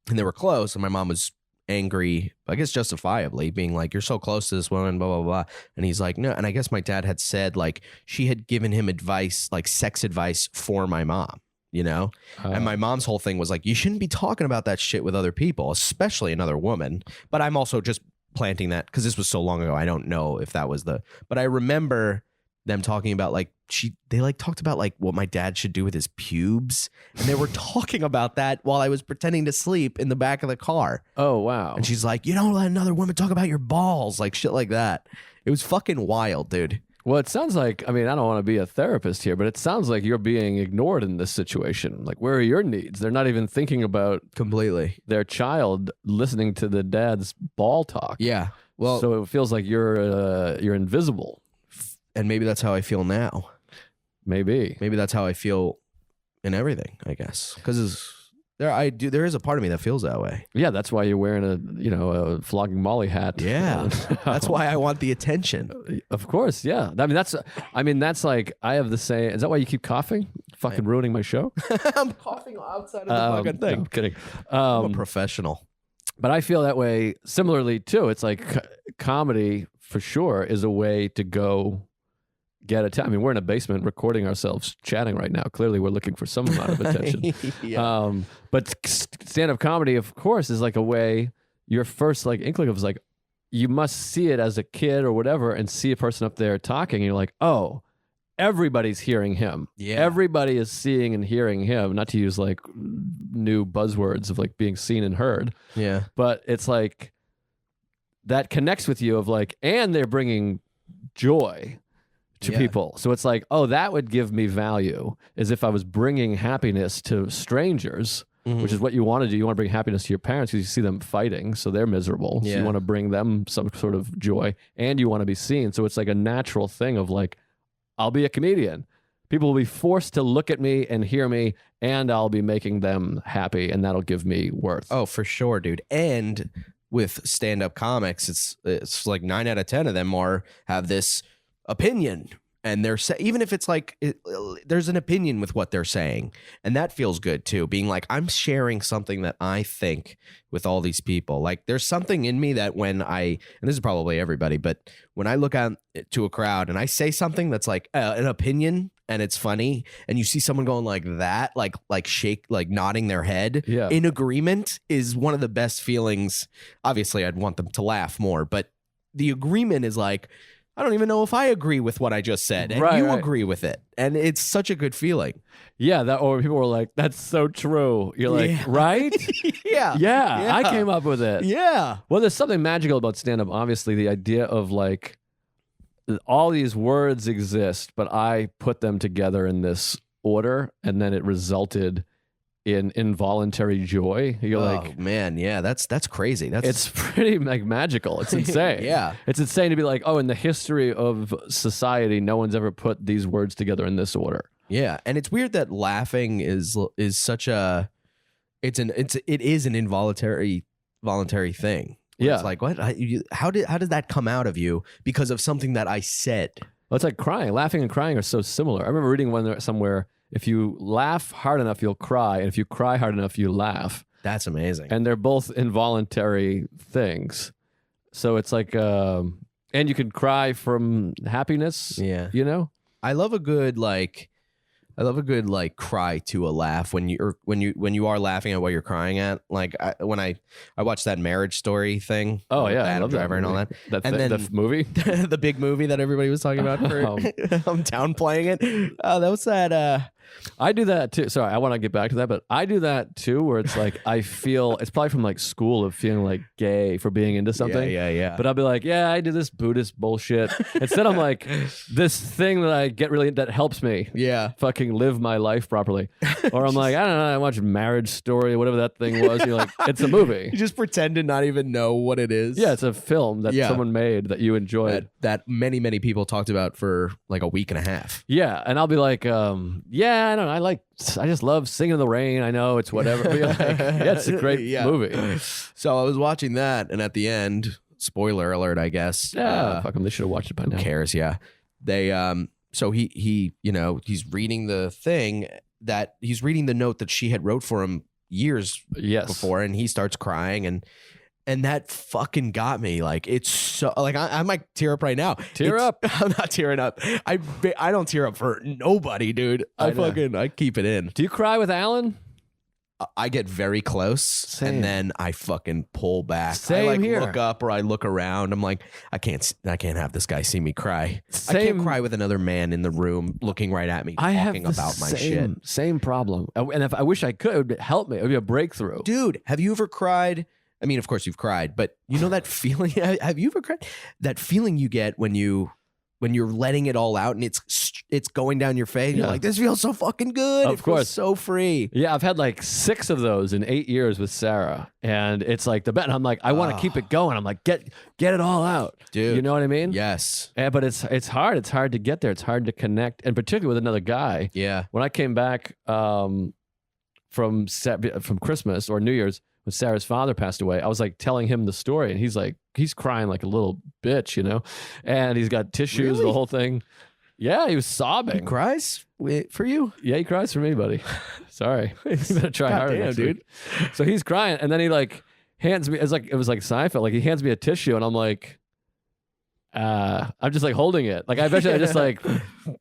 And they were close, and my mom was angry, I guess justifiably, being like, you're so close to this woman, blah, blah, blah. And he's like, no. And I guess my dad had said, like, she had given him advice, like sex advice for my mom, And my mom's whole thing was like, you shouldn't be talking about that shit with other people, especially another woman. But I'm also just planting that because this was so long ago. I don't know if that was but I remember them talking about like they like talked about like what my dad should do with his pubes, and they were talking about that while I was pretending to sleep in the back of the car.
Oh, wow.
And she's like, you don't let another woman talk about your balls, like shit like that. It was fucking wild, dude.
Well, it sounds like, I mean, I don't want to be a therapist here, but it sounds like you're being ignored in this situation. Like, where are your needs? They're not even thinking about
Completely.
their child listening to the dad's ball talk.
Yeah. Well,
So it feels like you're invisible.
and maybe that's how I feel now.
Maybe.
Maybe that's how I feel in everything, I guess. Because there is a part of me that feels that way.
Yeah, that's why you're wearing a flogging Molly hat.
Yeah. That's why I want the attention.
Of course, yeah. I mean that's like, I have the same. Is that why you keep coughing? Fucking ruining my show.
I'm coughing outside of the fucking
No,
thing.
I'm kidding.
I'm a professional.
But I feel that way similarly too. It's like comedy for sure is a way to go get attention. I mean, we're in a basement recording ourselves chatting right now. Clearly, we're looking for some amount of attention.
Yeah.
But stand-up comedy, of course, is like a way. Your first like inkling of is like, you must see it as a kid or whatever, and see a person up there talking, and you're like, oh, everybody's hearing him.
Yeah.
Everybody is seeing and hearing him. Not to use like new buzzwords of like being seen and heard,
Yeah.
but it's like that connects with you of like, and they're bringing joy to
Yeah.
people. So it's like, oh, that would give me value, as if I was bringing happiness to strangers,
Mhm.
which is what you want to do. You want to bring happiness to your parents because you see them fighting, so they're miserable. So
Yeah.
you want to bring them some sort of joy, and you want to be seen. So it's like a natural thing of like, I'll be a comedian. People will be forced to look at me and hear me, and I'll be making them happy, and that'll give me worth.
Oh, for sure, dude. And with stand-up comics, it's like 9 out of 10 of them have this opinion, and they're even if it's like there's an opinion with what they're saying, and that feels good too, being like, I'm sharing something that I think with all these people. Like, there's something in me that when and this is probably everybody, but when I look out to a crowd and I say something that's like an opinion and it's funny, and you see someone going like that, like shake, like nodding their head
Yeah.
in agreement, is one of the best feelings. Obviously I'd want them to laugh more, but the agreement is like, I don't even know if I agree with what I just said, and you agree with it, and it's such a good feeling.
Yeah, that, or people were like, that's so true. You're like,
Yeah.
right?
Yeah.
Yeah, I came up with it.
Yeah.
Well, there's something magical about stand-up. Obviously, the idea of like, all these words exist, but I put them together in this order, and then it resulted in involuntary joy. You're like,
man, yeah, that's crazy.
it's pretty like magical. It's insane.
Yeah.
It's insane to be like, oh, in the history of society, no one's ever put these words together in this order.
Yeah, and it's weird that laughing is such a it is an voluntary thing.
Yeah.
It's like, what? How does that come out of you because of something that I said?
Well, it's like crying. Laughing and crying are so similar. I remember reading one somewhere, if you laugh hard enough, you'll cry. And if you cry hard enough, you laugh.
That's amazing.
And they're both involuntary things. So it's like, and you can cry from happiness.
Yeah.
You know?
I love a good cry to a laugh when you are laughing at what you're crying at. Like when I watched that Marriage Story thing.
Oh yeah, I
Adam
love that
Driver and all that.
And then the movie,
the big movie that everybody was talking about. I'm downplaying it. That was that.
I do that too. Sorry, I want to get back to that, but I do that too, where it's like I feel it's probably from like school of feeling like gay for being into something.
Yeah.
But I'll be like, yeah, I do this Buddhist bullshit. Instead, I'm like, this thing that I get that helps me.
Yeah.
Fucking live my life properly. Or I'm like, I don't know, I watch Marriage Story, whatever that thing was. You're like, it's a movie.
You just pretend to not even know what it is.
Yeah, it's a film that someone made that you enjoyed.
That many people talked about for like a week and a half.
Yeah, and I'll be like, yeah, I don't know, I just love Singing in the Rain. I know it's whatever. But you're like, yeah, it's a great movie.
So I was watching that, and at the end, spoiler alert, I guess.
Yeah, fuck them. They should have watched it by now.
Who cares? Yeah. They so he he's reading the thing that he's reading the note that she had wrote for him years before, and he starts crying, and that fucking got me. Like, it's so like I might tear up right now.
Tear up.
I'm not tearing up. I don't tear up for nobody, dude. I keep it in.
Do you cry with Alan?
I get very close
Same.
and then I fucking pull back.
Same
I
here.
look up or I look around. I'm like, I can't have this guy see me cry. I can't
Same.
cry with another man in the room looking right at me
I have
talking
the
about my shit.
Same problem. And if I wish I could, it would help me. It would be a breakthrough.
Dude, have you ever cried? I mean, of course you've cried, but you know that feeling? Have you ever cried? That feeling you get when you're letting it all out and it's going down your face. You're like, this feels so fucking good.
Of course.
Feels so free.
Yeah, I've had like 6 of those in 8 years with Sarah, and it's like the bet. And I'm like, I want to keep it going. I'm like, get it all out,
dude.
You know what I mean?
Yes.
But it's hard. It's hard to get there. It's hard to connect, and particularly with another guy.
Yeah.
When I came back from Christmas or New Year's, when Sarah's father passed away, I was like telling him the story, and he's crying like a little bitch, you know, and he's got tissues,
Really?
the whole thing. Yeah, he was sobbing.
He cries for you?
Yeah, he cries for me, buddy. Sorry, you better try harder,
damn,
next
dude.
week. So he's crying, and then he like hands me. It was like Seinfeld. Like he hands me a tissue, and I'm like, I'm just like holding it. Like I bet you I just like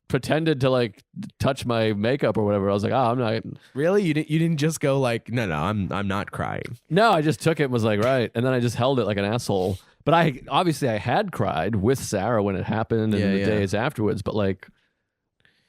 pretended to like touch my makeup or whatever. I was like, I'm not.
Really? You didn't just go like, no, I'm not crying.
No, I just took it and was like, right. And then I just held it like an asshole. But I had cried with Sarah when it happened and the days afterwards. But like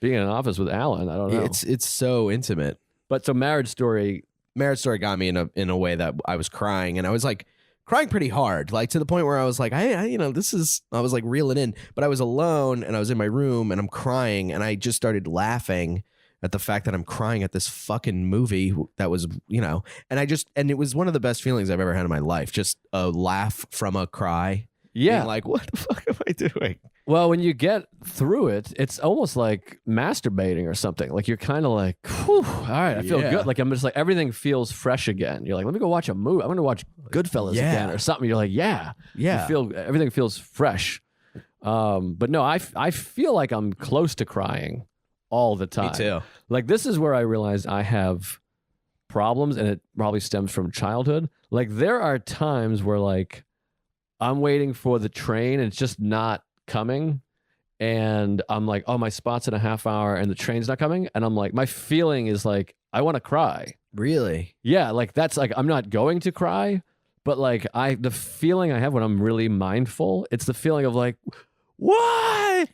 being in an office with Alan, I don't know.
It's so intimate.
But so Marriage Story
got me in a way that I was crying, and I was like crying pretty hard, like to the point where I was like, I was like reeling in, but I was alone and I was in my room and I'm crying, and I just started laughing at the fact that I'm crying at this fucking movie that was, and it was one of the best feelings I've ever had in my life. Just a laugh from a cry.
Yeah.
Being like, what the fuck am I doing?
Well, when you get through it, it's almost like masturbating or something. Like you're kind of like, whew, all right, I feel good. Like I'm just like, everything feels fresh again. You're like, let me go watch a movie. I'm going to watch Goodfellas again or something. You're like, yeah. Everything feels fresh. But no, I feel like I'm close to crying all the time.
Me too.
Like this is where I realized I have problems, and it probably stems from childhood. Like there are times where like I'm waiting for the train and it's just not coming, and I'm like, oh, my spot's in a half hour and the train's not coming, and I'm like, my feeling is like I want to cry.
Really?
Yeah, like that's like I'm not going to cry, but like the feeling I have when I'm really mindful, it's the feeling of like, why?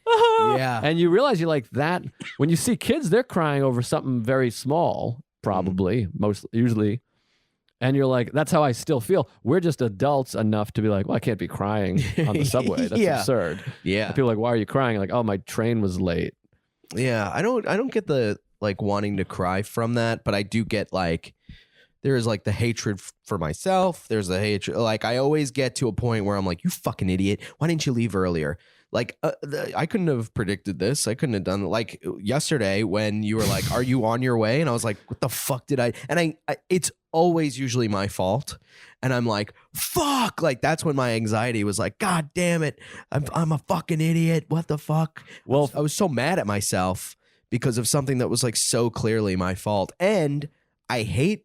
Yeah.
And you realize you're like that when you see kids, they're crying over something very small, probably, usually. And you're like, that's how I still feel. We're just adults enough to be like, well, I can't be crying on the subway. That's absurd.
Yeah.
And people are like, why are you crying? Like, oh, my train was late.
Yeah. I don't get the like wanting to cry from that, but I do get like, there is like the hatred for myself. There's the hatred. Like I always get to a point where I'm like, you fucking idiot. Why didn't you leave earlier? Like I couldn't have predicted this. I couldn't have done it. Like yesterday when you were like, are you on your way? And I was like, what the fuck did I? And I it's always usually my fault. And I'm like, fuck. Like that's when my anxiety was like, God damn it. I'm a fucking idiot. What the fuck?
Well,
I was so mad at myself because of something that was like so clearly my fault. And I hate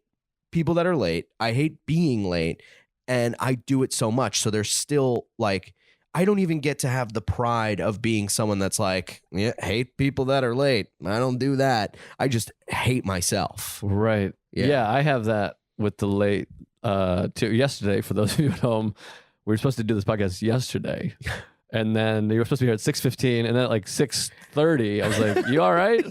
people that are late. I hate being late. And I do it so much. So there's still like, I don't even get to have the pride of being someone that's like, yeah, hate people that are late. I don't do that. I just hate myself.
right. Yeah, I have that with the late too. Yesterday, for those of you at home, we were supposed to do this podcast yesterday. And then you were supposed to be here at 6:15, and then at like 6:30, I was like, you all right?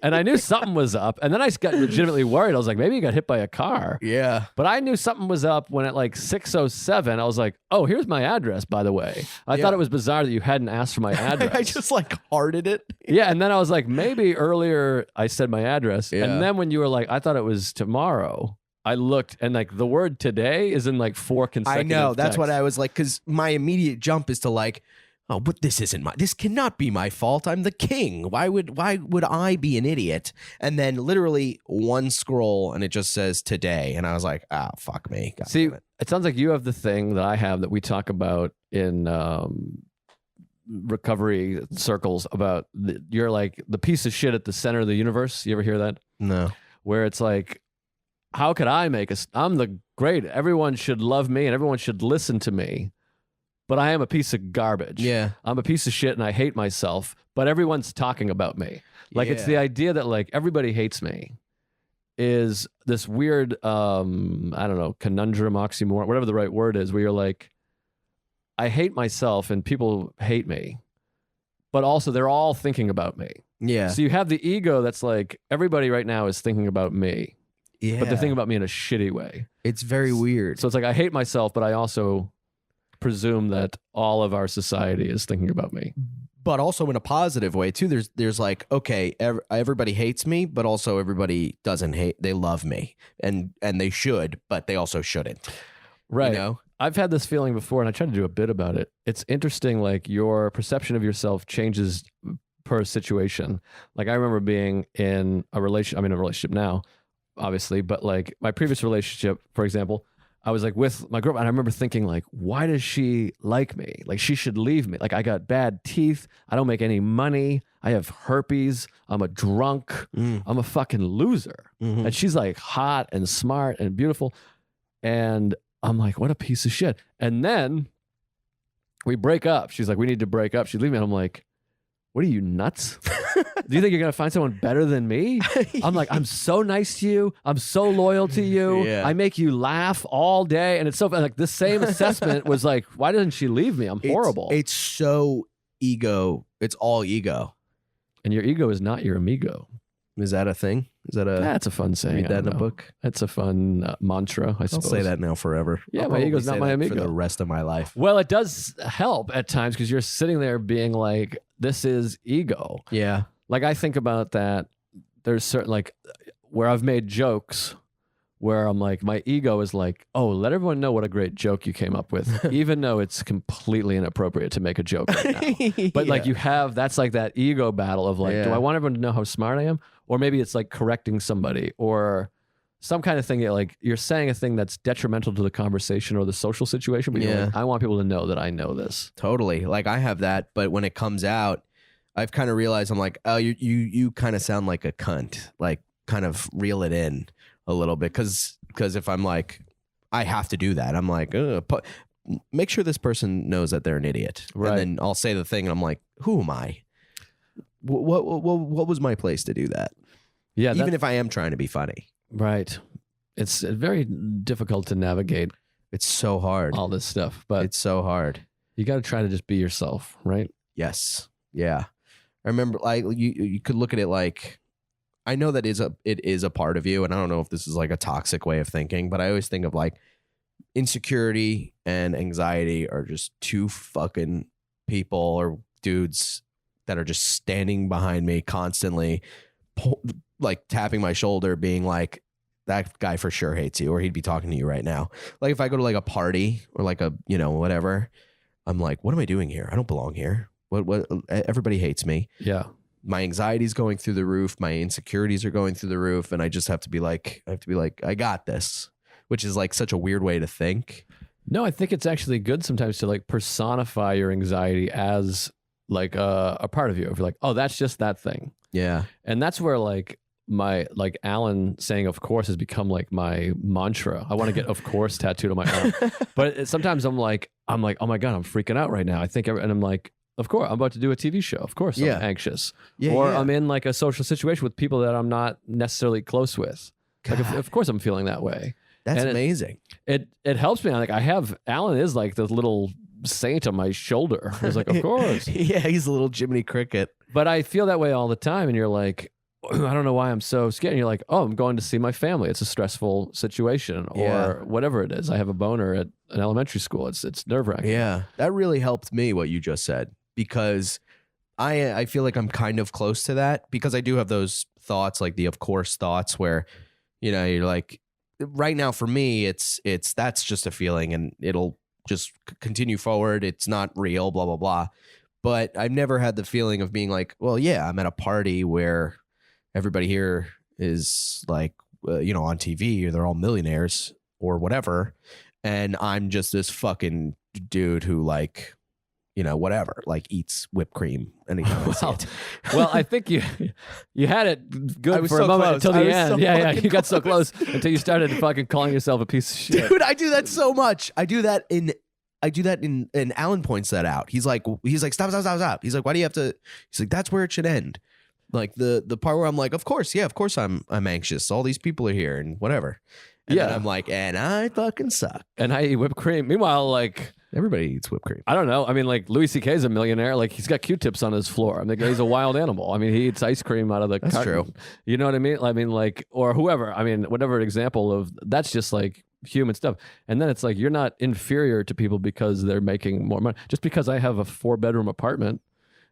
And I knew something was up. And then I got legitimately worried. I was like, maybe you got hit by a car.
Yeah.
But I knew something was up when at like 6:07, I was like, oh, here's my address, by the way. I thought it was bizarre that you hadn't asked for my address.
I just like hearted it.
Yeah. And then I was like, maybe earlier I said my address.
Yeah.
And then when you were like, I thought it was tomorrow, I looked, and like the word today is in like 4 consecutive
I know. That's
texts.
what I was like, because my immediate jump is to like, oh, but this cannot be my fault. I'm the king. Why would I be an idiot? And then literally one scroll and it just says today. And I was like, oh, fuck me. God
See,
damn it.
it sounds like you have the thing that I have that we talk about in recovery circles about you're like the piece of shit at the center of the universe. You ever hear that?
No.
Where it's like, how could I I'm the great. Everyone should love me and everyone should listen to me. But I am a piece of garbage.
Yeah.
I'm a piece of shit and I hate myself, but everyone's talking about me. Like it's the idea that like everybody hates me. is this weird, I don't know, conundrum, oxymoron, whatever the right word is, where you're like, I hate myself and people hate me, but also they're all thinking about me.
Yeah.
So you have the ego that's like, everybody right now is thinking about me,
Yeah.
but they're thinking about me in a shitty way.
It's very weird.
So it's like, I hate myself, but I also presume that all of our society is thinking about me.
But also in a positive way too. There's like, okay, everybody hates me, but also everybody doesn't hate. They love me, and they should, but they also shouldn't.
Right.
You know?
I've had this feeling before, and I tried to do a bit about it. It's interesting, like your perception of yourself changes per situation. Like I remember being in a relationship. I'm in a relationship now, obviously, but like my previous relationship, for example, I was like with my girlfriend, and I remember thinking like, why does she like me? Like she should leave me. Like I got bad teeth. I don't make any money. I have herpes. I'm a drunk. I'm a fucking loser.
Mm-hmm.
And she's like hot and smart and beautiful. And I'm like, what a piece of shit. And then we break up. She's like, we need to break up. She leaves me. And I'm like, what are you, nuts? Do you think you're going to find someone better than me? I'm like, I'm so nice to you. I'm so loyal to you.
Yeah.
I make you laugh all day. And it's so like the same assessment was like, why doesn't she leave me? I'm horrible.
It's so ego. It's all ego.
And your ego is not your amigo.
Is that a thing? Is that a?
That's a fun saying.
Read
I
that in
don't
a
know.
book.
That's a fun mantra, I
I'll
suppose.
say that now forever.
Yeah,
I'll
my
probably
ego's not
say
my
that
amigo.
for the rest of my life.
Well, it does help at times because you're sitting there being like, this is ego.
Yeah.
Like I think about that. There's certain like where I've made jokes where I'm like, my ego is like, oh, let everyone know what a great joke you came up with, even though it's completely inappropriate to make a joke right now. But like you have, that's like that ego battle of like, do I want everyone to know how smart I am? Or maybe it's like correcting somebody or some kind of thing that like you're saying a thing that's detrimental to the conversation or the social situation. But you're like, I want people to know that I know this.
Totally. Like I have that, but when it comes out, I've kind of realized I'm like, oh, you kind of sound like a cunt. Like kind of reel it in a little bit. Cause if I'm like, I have to do that. I'm like, make sure this person knows that they're an idiot.
Right.
And then I'll say the thing and I'm like, who am I? What was my place to do that?
Yeah.
Even if I am trying to be funny.
Right. It's very difficult to navigate
It's so hard.
all this stuff, but
It's so hard.
you got to try to just be yourself, right?
Yes. Yeah. I remember like you could look at it like, I know that it is a part of you. And I don't know if this is like a toxic way of thinking, but I always think of like insecurity and anxiety are just two fucking people or dudes that are just standing behind me constantly, like tapping my shoulder, being like, that guy for sure hates you, or he'd be talking to you right now. Like if I go to like a party or like a, whatever, I'm like, what am I doing here? I don't belong here. What everybody hates me.
Yeah.
My anxiety's going through the roof. My insecurities are going through the roof. And I just have to be like, I got this, which is like such a weird way to think.
No, I think it's actually good sometimes to like personify your anxiety as like a part of you. If you're like, oh, that's just that thing.
Yeah.
And that's where like like Alan saying of course has become like my mantra. I want to get of course tattooed on my arm. But sometimes I'm like, oh my God, I'm freaking out right now. I think, and I'm like, of course, I'm about to do a TV show. Of course, I'm anxious.
Yeah,
or I'm in like a social situation with people that I'm not necessarily close with. Like, of course, I'm feeling that way.
That's amazing.
It helps me. Like Alan is like the little saint on my shoulder. It's like, of course.
Yeah, he's a little Jiminy Cricket.
But I feel that way all the time. And you're like, I don't know why I'm so scared. And you're like, oh, I'm going to see my family. It's a stressful situation or whatever it is. I have a boner at an elementary school. It's nerve-wracking.
Yeah, that really helped me, what you just said, because I feel like I'm kind of close to that, because I do have those thoughts, like the of course thoughts where, you're like, right now for me, it's that's just a feeling and it'll just continue forward. It's not real, blah, blah, blah. But I've never had the feeling of being like, well, yeah, I'm at a party where everybody here is like, on TV, or they're all millionaires or whatever. And I'm just this fucking dude who like, whatever, like eats whipped cream anytime I see it.
Well, I think you had it good for a moment until the end. You got so close until you started fucking calling yourself a piece of shit.
Dude, I do that so much. I do that in Alan points that out. He's like, stop. He's like, why do you have to? He's like, that's where it should end. Like the part where I'm like, of course I'm anxious. All these people are here and whatever. And then I'm like, and I fucking suck.
And I eat whipped cream. Meanwhile, like
everybody eats whipped cream.
I don't know. I mean, like Louis C.K. is a millionaire. Like he's got Q-tips on his floor. I mean, he's a wild animal. I mean, he eats ice cream out of the
That's
carton.
true.
You know what I mean? I mean, like, or whoever. I mean, whatever example of that's just like human stuff. And then it's like you're not inferior to people because they're making more money. Just because I have a 4-bedroom apartment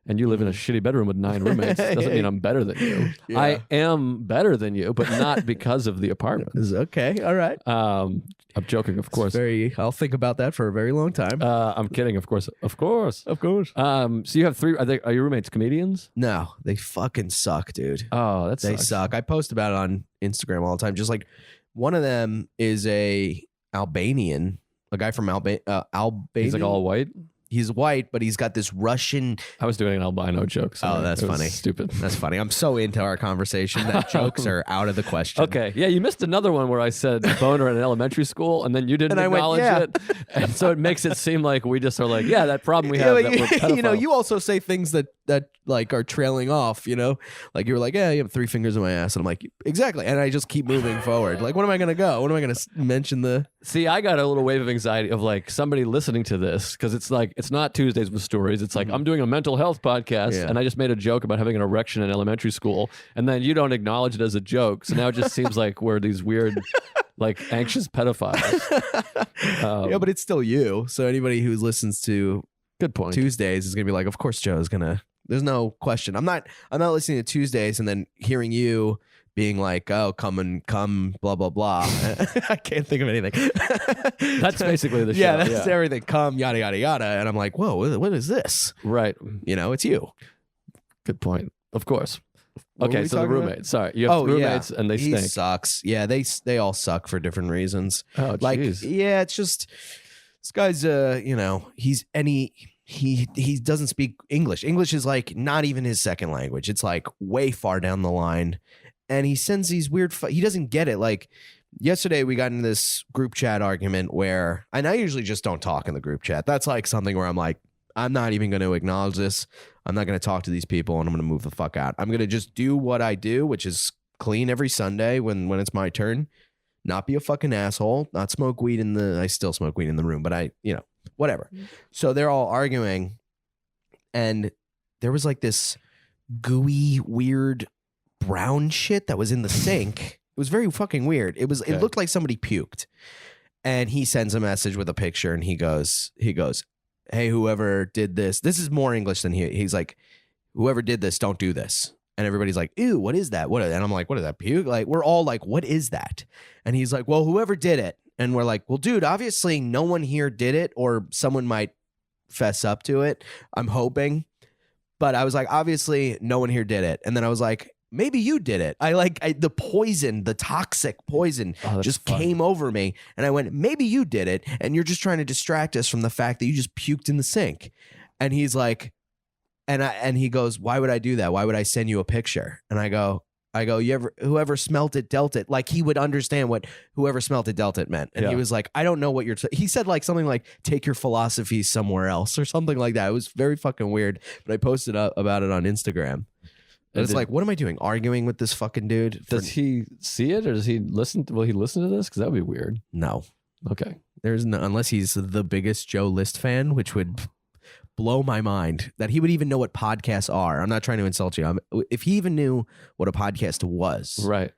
and you live in a shitty bedroom with 9 roommates doesn't mean I'm better than you.
Yeah.
I am better than you, but not because of the apartment.
Okay, all right.
I'm joking, of course.
I'll think about that for a very long time.
I'm kidding, of course. Of course. So you have 3. Are your roommates comedians?
No, they fucking suck, dude.
Oh,
They suck. I post about it on Instagram all the time. Just like one of them is a guy from Albania.
He's like all white.
He's white, but he's got this Russian.
I was doing an albino joke. Sorry.
Oh, that's
It was
funny.
Stupid.
That's funny. I'm so into our conversation that jokes are out of the question.
Okay. Yeah, you missed another one where I said boner in elementary school, and then you didn't
And I went,
acknowledge
yeah.
it. And so it makes it seem like we just are like, yeah, that problem we have.
Yeah,
that we're pedophiles.
you also say things that like are trailing off, like you were like, yeah, you have 3 fingers in my ass. And I'm like, exactly. And I just keep moving forward. Like, what am I going to go? What am I going to mention
See, I got a little wave of anxiety of like somebody listening to this because it's like, it's not Tuesdays with Stories. It's like, I'm doing a mental health podcast
Yeah.
and I just made a joke about having an erection in elementary school. And then you don't acknowledge it as a joke. So now it just seems like we're these weird, like anxious pedophiles.
yeah, but it's still you. So anybody who listens to
Good point.
Tuesdays is going to be like, of course Joe's going to. There's no question. I'm not listening to Tuesdays and then hearing you being like, oh, come, blah, blah, blah. I can't think of anything.
That's basically the show.
Yeah, that's everything. Come, yada, yada, yada. And I'm like, whoa, what is this?
Right.
It's you.
Good point. Of course.
What were
Okay,
we
so the
talking about?
roommates. Sorry. You have roommates and they
He
stink.
sucks. Yeah, they all suck for different reasons.
Oh,
Like,
jeez.
yeah, it's just this guy's he doesn't speak English. English is like not even his second language. It's like way far down the line. And he sends these weird he doesn't get it. Like yesterday we got in this group chat argument where, and I usually just don't talk in the group chat. That's like something where I'm like, I'm not even going to acknowledge this. I'm not going to talk to these people and I'm going to move the fuck out. I'm going to just do what I do, which is clean every Sunday when it's my turn. Not be a fucking asshole, not smoke weed I still smoke weed in the room, but whatever. So they're all arguing and there was like this gooey, weird brown shit that was in the sink. It was very fucking weird. It looked like somebody puked. And he sends a message with a picture and he goes, hey, whoever did this is more English than he's like, whoever did this, don't do this. And everybody's like, ew, what is that? And I'm like, what is that, puke? Like, we're all like, what is that? And he's like, well, whoever did it. And we're like, well, dude, obviously no one here did it, or someone might fess up to it. I'm hoping. But I was like, obviously no one here did it. And then I was like, maybe you did it. The poison, the toxic poison just came over me. And I went, maybe you did it. And you're just trying to distract us from the fact that you just puked in the sink. And he's like, and he goes, why would I do that? Why would I send you a picture? And I go, whoever smelt it, dealt it. Like he would understand what whoever smelt it, dealt it meant. And he was like, I don't know what he said like something like, take your philosophy somewhere else or something like that. It was very fucking weird. But I posted up about it on Instagram. And it's like, what am I doing? Arguing with this fucking dude?
Does he see it or does he listen? Will he listen to this? Because that would be weird.
No.
Okay.
There's no, unless he's the biggest Joe List fan, which would blow my mind that he would even know what podcasts are. I'm not trying to insult you. If he even knew what a podcast was.
Right.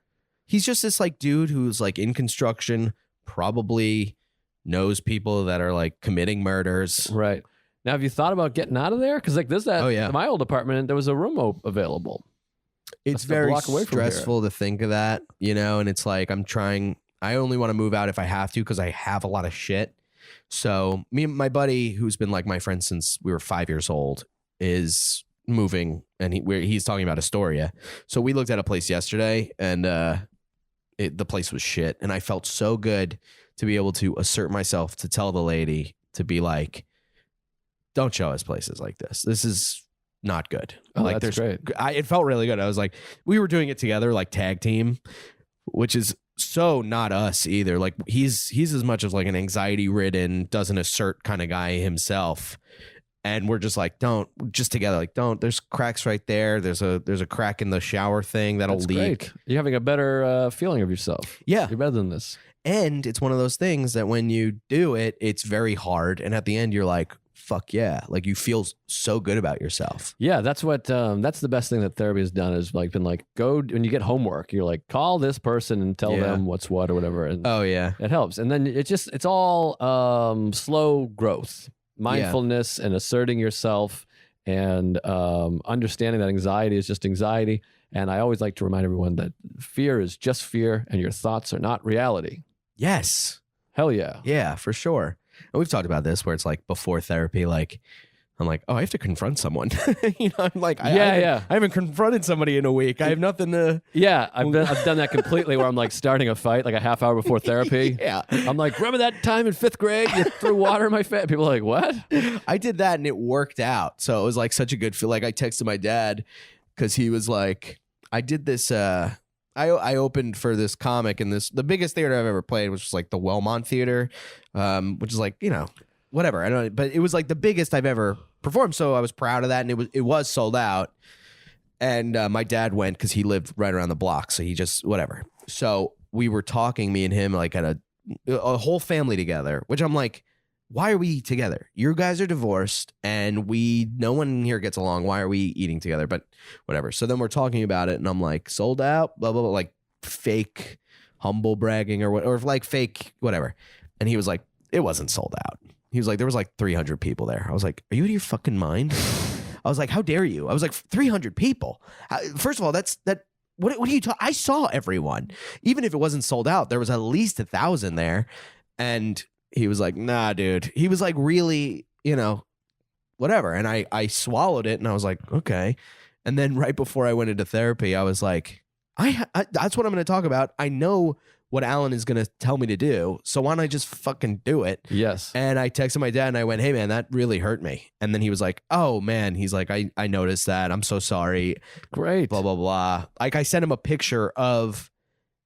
He's just this like dude who's like in construction, probably knows people that are like committing murders.
Right. Now, have you thought about getting out of there? Because like there's that.
Oh, yeah.
My old apartment, there was a room available.
It's
That's a
very
block away from
stressful to think of that, and it's like I only want to move out if I have to because I have a lot of shit. So me and my buddy, who's been like my friend since we were 5 years old, is moving, and he's talking about Astoria. So we looked at a place yesterday, and the place was shit, and I felt so good to be able to assert myself to tell the lady to be like, don't show us places like this. This is not good.
Oh,
like
that's great.
It felt really good. I was like, we were doing it together, like tag team, which is so not us either. Like he's as much as like an anxiety ridden, doesn't assert kind of guy himself. And we're just like, just together, like, don't. There's cracks right there. There's a crack in the shower thing that'll
That's
leak.
great. You're having a better feeling of yourself.
Yeah.
You're better than this.
And it's one of those things that when you do it, it's very hard. And at the end, you're like, fuck yeah. Like you feel so good about yourself.
Yeah, that's the best thing that therapy has done is like been like, go when you get homework, you're like, call this person and tell them what's what or whatever. And
Oh yeah.
it helps. And then it's all slow growth, mindfulness and asserting yourself and understanding that anxiety is just anxiety. And I always like to remind everyone that fear is just fear and your thoughts are not reality.
Yes.
Hell yeah.
Yeah, for sure. And we've talked about this where it's like before therapy, like I'm like, oh, I have to confront someone. You know, I'm like, I haven't confronted somebody in a week. I have nothing to.
Yeah, I've done that completely where I'm like starting a fight like a half hour before therapy.
Yeah.
I'm like, remember that time in 5th grade you threw water in my face? People are like, what?
I did that and it worked out. So it was like such a good feel. Like I texted my dad because he was like, I did this. I opened for this comic and the biggest theater I've ever played, which was like the Wellmont Theater, which is like, you know, whatever. I don't know, but it was like the biggest I've ever performed. So I was proud of that. And it was sold out. And my dad went because he lived right around the block. So he just, whatever. So we were talking, me and him, like at a whole family together, which I'm like, why are we together? You guys are divorced and no one here gets along. Why are we eating together? But whatever. So then we're talking about it and I'm like, sold out, blah, blah, blah, like fake humble bragging or like fake whatever. And he was like, it wasn't sold out. He was like, there was like 300 people there. I was like, are you out of your fucking mind? I was like, how dare you? I was like, 300 people. First of all, what are you talking? I saw everyone. Even if it wasn't sold out, there was at least 1,000 there. And he was like, nah, dude. He was like, really, you know, whatever. And I swallowed it and I was like, okay. And then right before I went into therapy, I was like, that's what I'm going to talk about. I know what Alan is going to tell me to do. So why don't I just fucking do it?
Yes.
And I texted my dad and I went, hey man, that really hurt me. And then he was like, oh man, he's like, I noticed that. I'm so sorry.
Great.
Blah, blah, blah. Like I sent him a picture of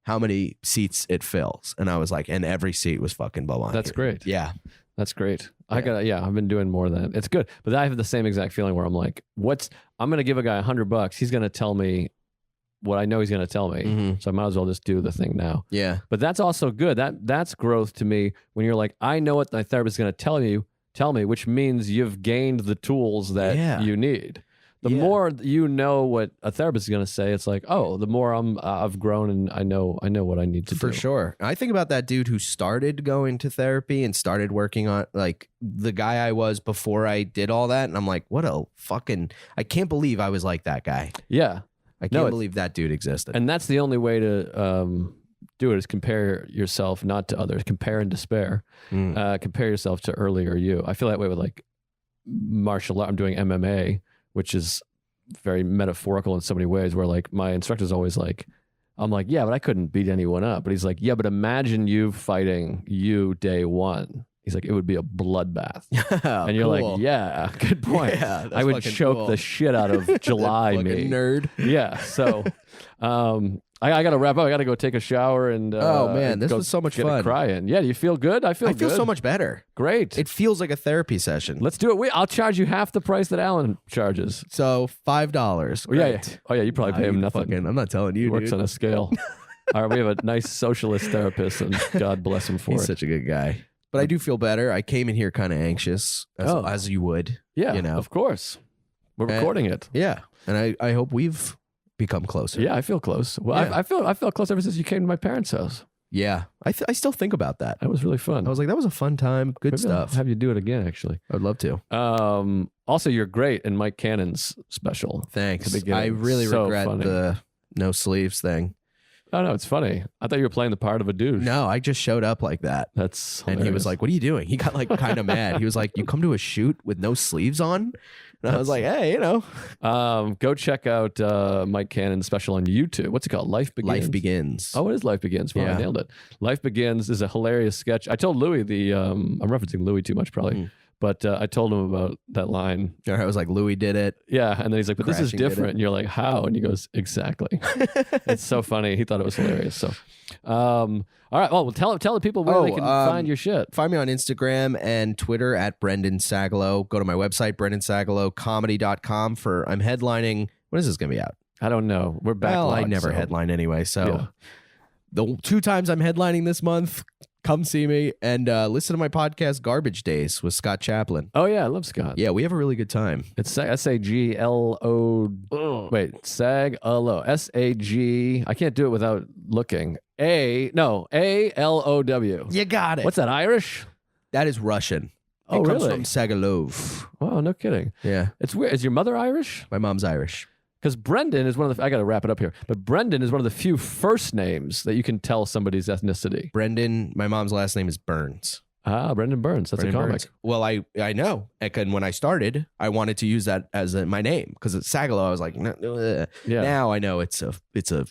how many seats it fills. And I was like, and every seat was fucking Beaumont.
That's great.
Yeah.
That's great. I've been doing more of that. It's good. But I have the same exact feeling where I'm like, I'm going to give a guy $100. He's going to tell me what I know he's going to tell me.
Mm-hmm.
So I might as well just do the thing now.
Yeah.
But that's also good. That's growth to me when you're like, I know what my therapist is going to tell me, which means you've gained the tools that you need. The more you know what a therapist is going to say, it's like, oh, the more I've grown and I know what I need to do.
For sure. I think about that dude who started going to therapy and started working on like the guy I was before I did all that. And I'm like, I can't believe I was like that guy.
Yeah.
I can't believe that dude existed.
And that's the only way to do it is compare yourself not to others. Compare and despair. Compare yourself to earlier you. I feel that way with like martial art. I'm doing MMA, which is very metaphorical in so many ways where like my instructor's always like, I'm like, yeah, but I couldn't beat anyone up. But he's like, yeah, but imagine you fighting you day one. He's like, it would be a bloodbath. And you're like, yeah, good point.
Yeah,
I would choke the shit out of July me.
Nerd.
Yeah. So I got to wrap up. I got to go take a shower and
oh man, this was so much fun.
Crying. Yeah, do you feel good? I feel
so much better.
Great.
It feels like a therapy session.
Let's do it. I'll charge you half the price that Alan charges.
So $5.
Yeah. Oh yeah, you probably pay him nothing.
I'm not telling you.
He works
dude.
on a scale. All right, we have a nice socialist therapist, and God bless him for
He's
it.
such a good guy. But I do feel better. I came in here kind of anxious, as you would.
Yeah,
you know,
of course. We're recording it.
Yeah, and I hope we've become closer.
Yeah, I feel close. Well, I felt close ever since you came to my parents' house.
Yeah, I still think about that.
That was really fun.
I was like, that was a fun time. Good
Maybe
stuff.
I'll have you do it again, actually.
I'd love to.
Also, you're great in Mike Cannon's special.
Thanks. I really regret the no sleeves thing.
Oh, no, it's funny. I thought you were playing the part of a douche.
No, I just showed up like that.
That's hilarious.
And he was like, what are you doing? He got like kind of mad. He was like, you come to a shoot with no sleeves on? And I was like, hey, you know.
Go check out Mike Cannon's special on YouTube. What's it called? Life Begins.
Life Begins.
Oh, it is Life Begins. Well,
Yeah.
I nailed it. Life Begins is a hilarious sketch. I told Louis I'm referencing Louis too much probably. But I told him about that line.
I was like, Louis did it.
Yeah. And then he's like, but this is
Crashing did it.
different. And you're like, how? And he goes, exactly. It's so funny. He thought it was hilarious. So, all right. Well, tell the people where they can find your shit.
Find me on Instagram and Twitter at Brendan Sagalow. Go to my website, BrendanSagalowComedy.com I'm headlining. When is this going to be out?
I don't know. We're back.
Well, I never headline anyway. So the 2 times I'm headlining this month, come see me and listen to my podcast, Garbage Days with Scott Chaplin.
Oh, yeah. I love Scott.
Yeah, we have a really good time.
It's SAGLO. Wait, Sagalow. SAG. I can't do it without looking. ALOW.
You got it.
What's that, Irish?
That is Russian.
Oh,
it comes
really?
from Sagalov.
Oh, no kidding.
Yeah.
It's weird. Is your mother Irish?
My mom's Irish.
Because Brendan is one of the, I got to wrap it up here, but Brendan is one of the few first names that you can tell somebody's ethnicity.
Brendan, my mom's last name is Burns.
Ah, Brendan Burns. That's
Brendan
a comic.
Burns. Well, I know. And when I started, I wanted to use that as my name because it's Sagalow. I was like, yeah. Now I know it's a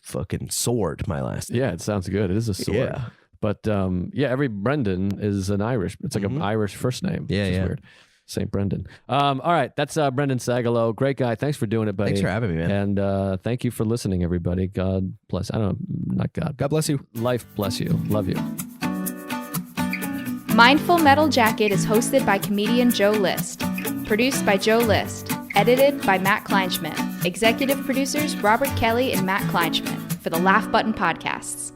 fucking sword, my last name.
Yeah, it sounds good. It is a sword.
Yeah.
But every Brendan is an Irish. It's like an Irish first name.
Yeah,
which is weird. St. Brendan. All right. That's Brendan Sagalow. Great guy. Thanks for doing it, buddy.
Thanks for having me, man.
And thank you for listening, everybody. God bless. I don't know. Not God.
God bless you.
Life bless you. Love you.
Mindful Metal Jacket is hosted by comedian Joe List. Produced by Joe List. Edited by Matt Kleinschmidt. Executive producers Robert Kelly and Matt Kleinschmidt for the Laugh Button Podcasts.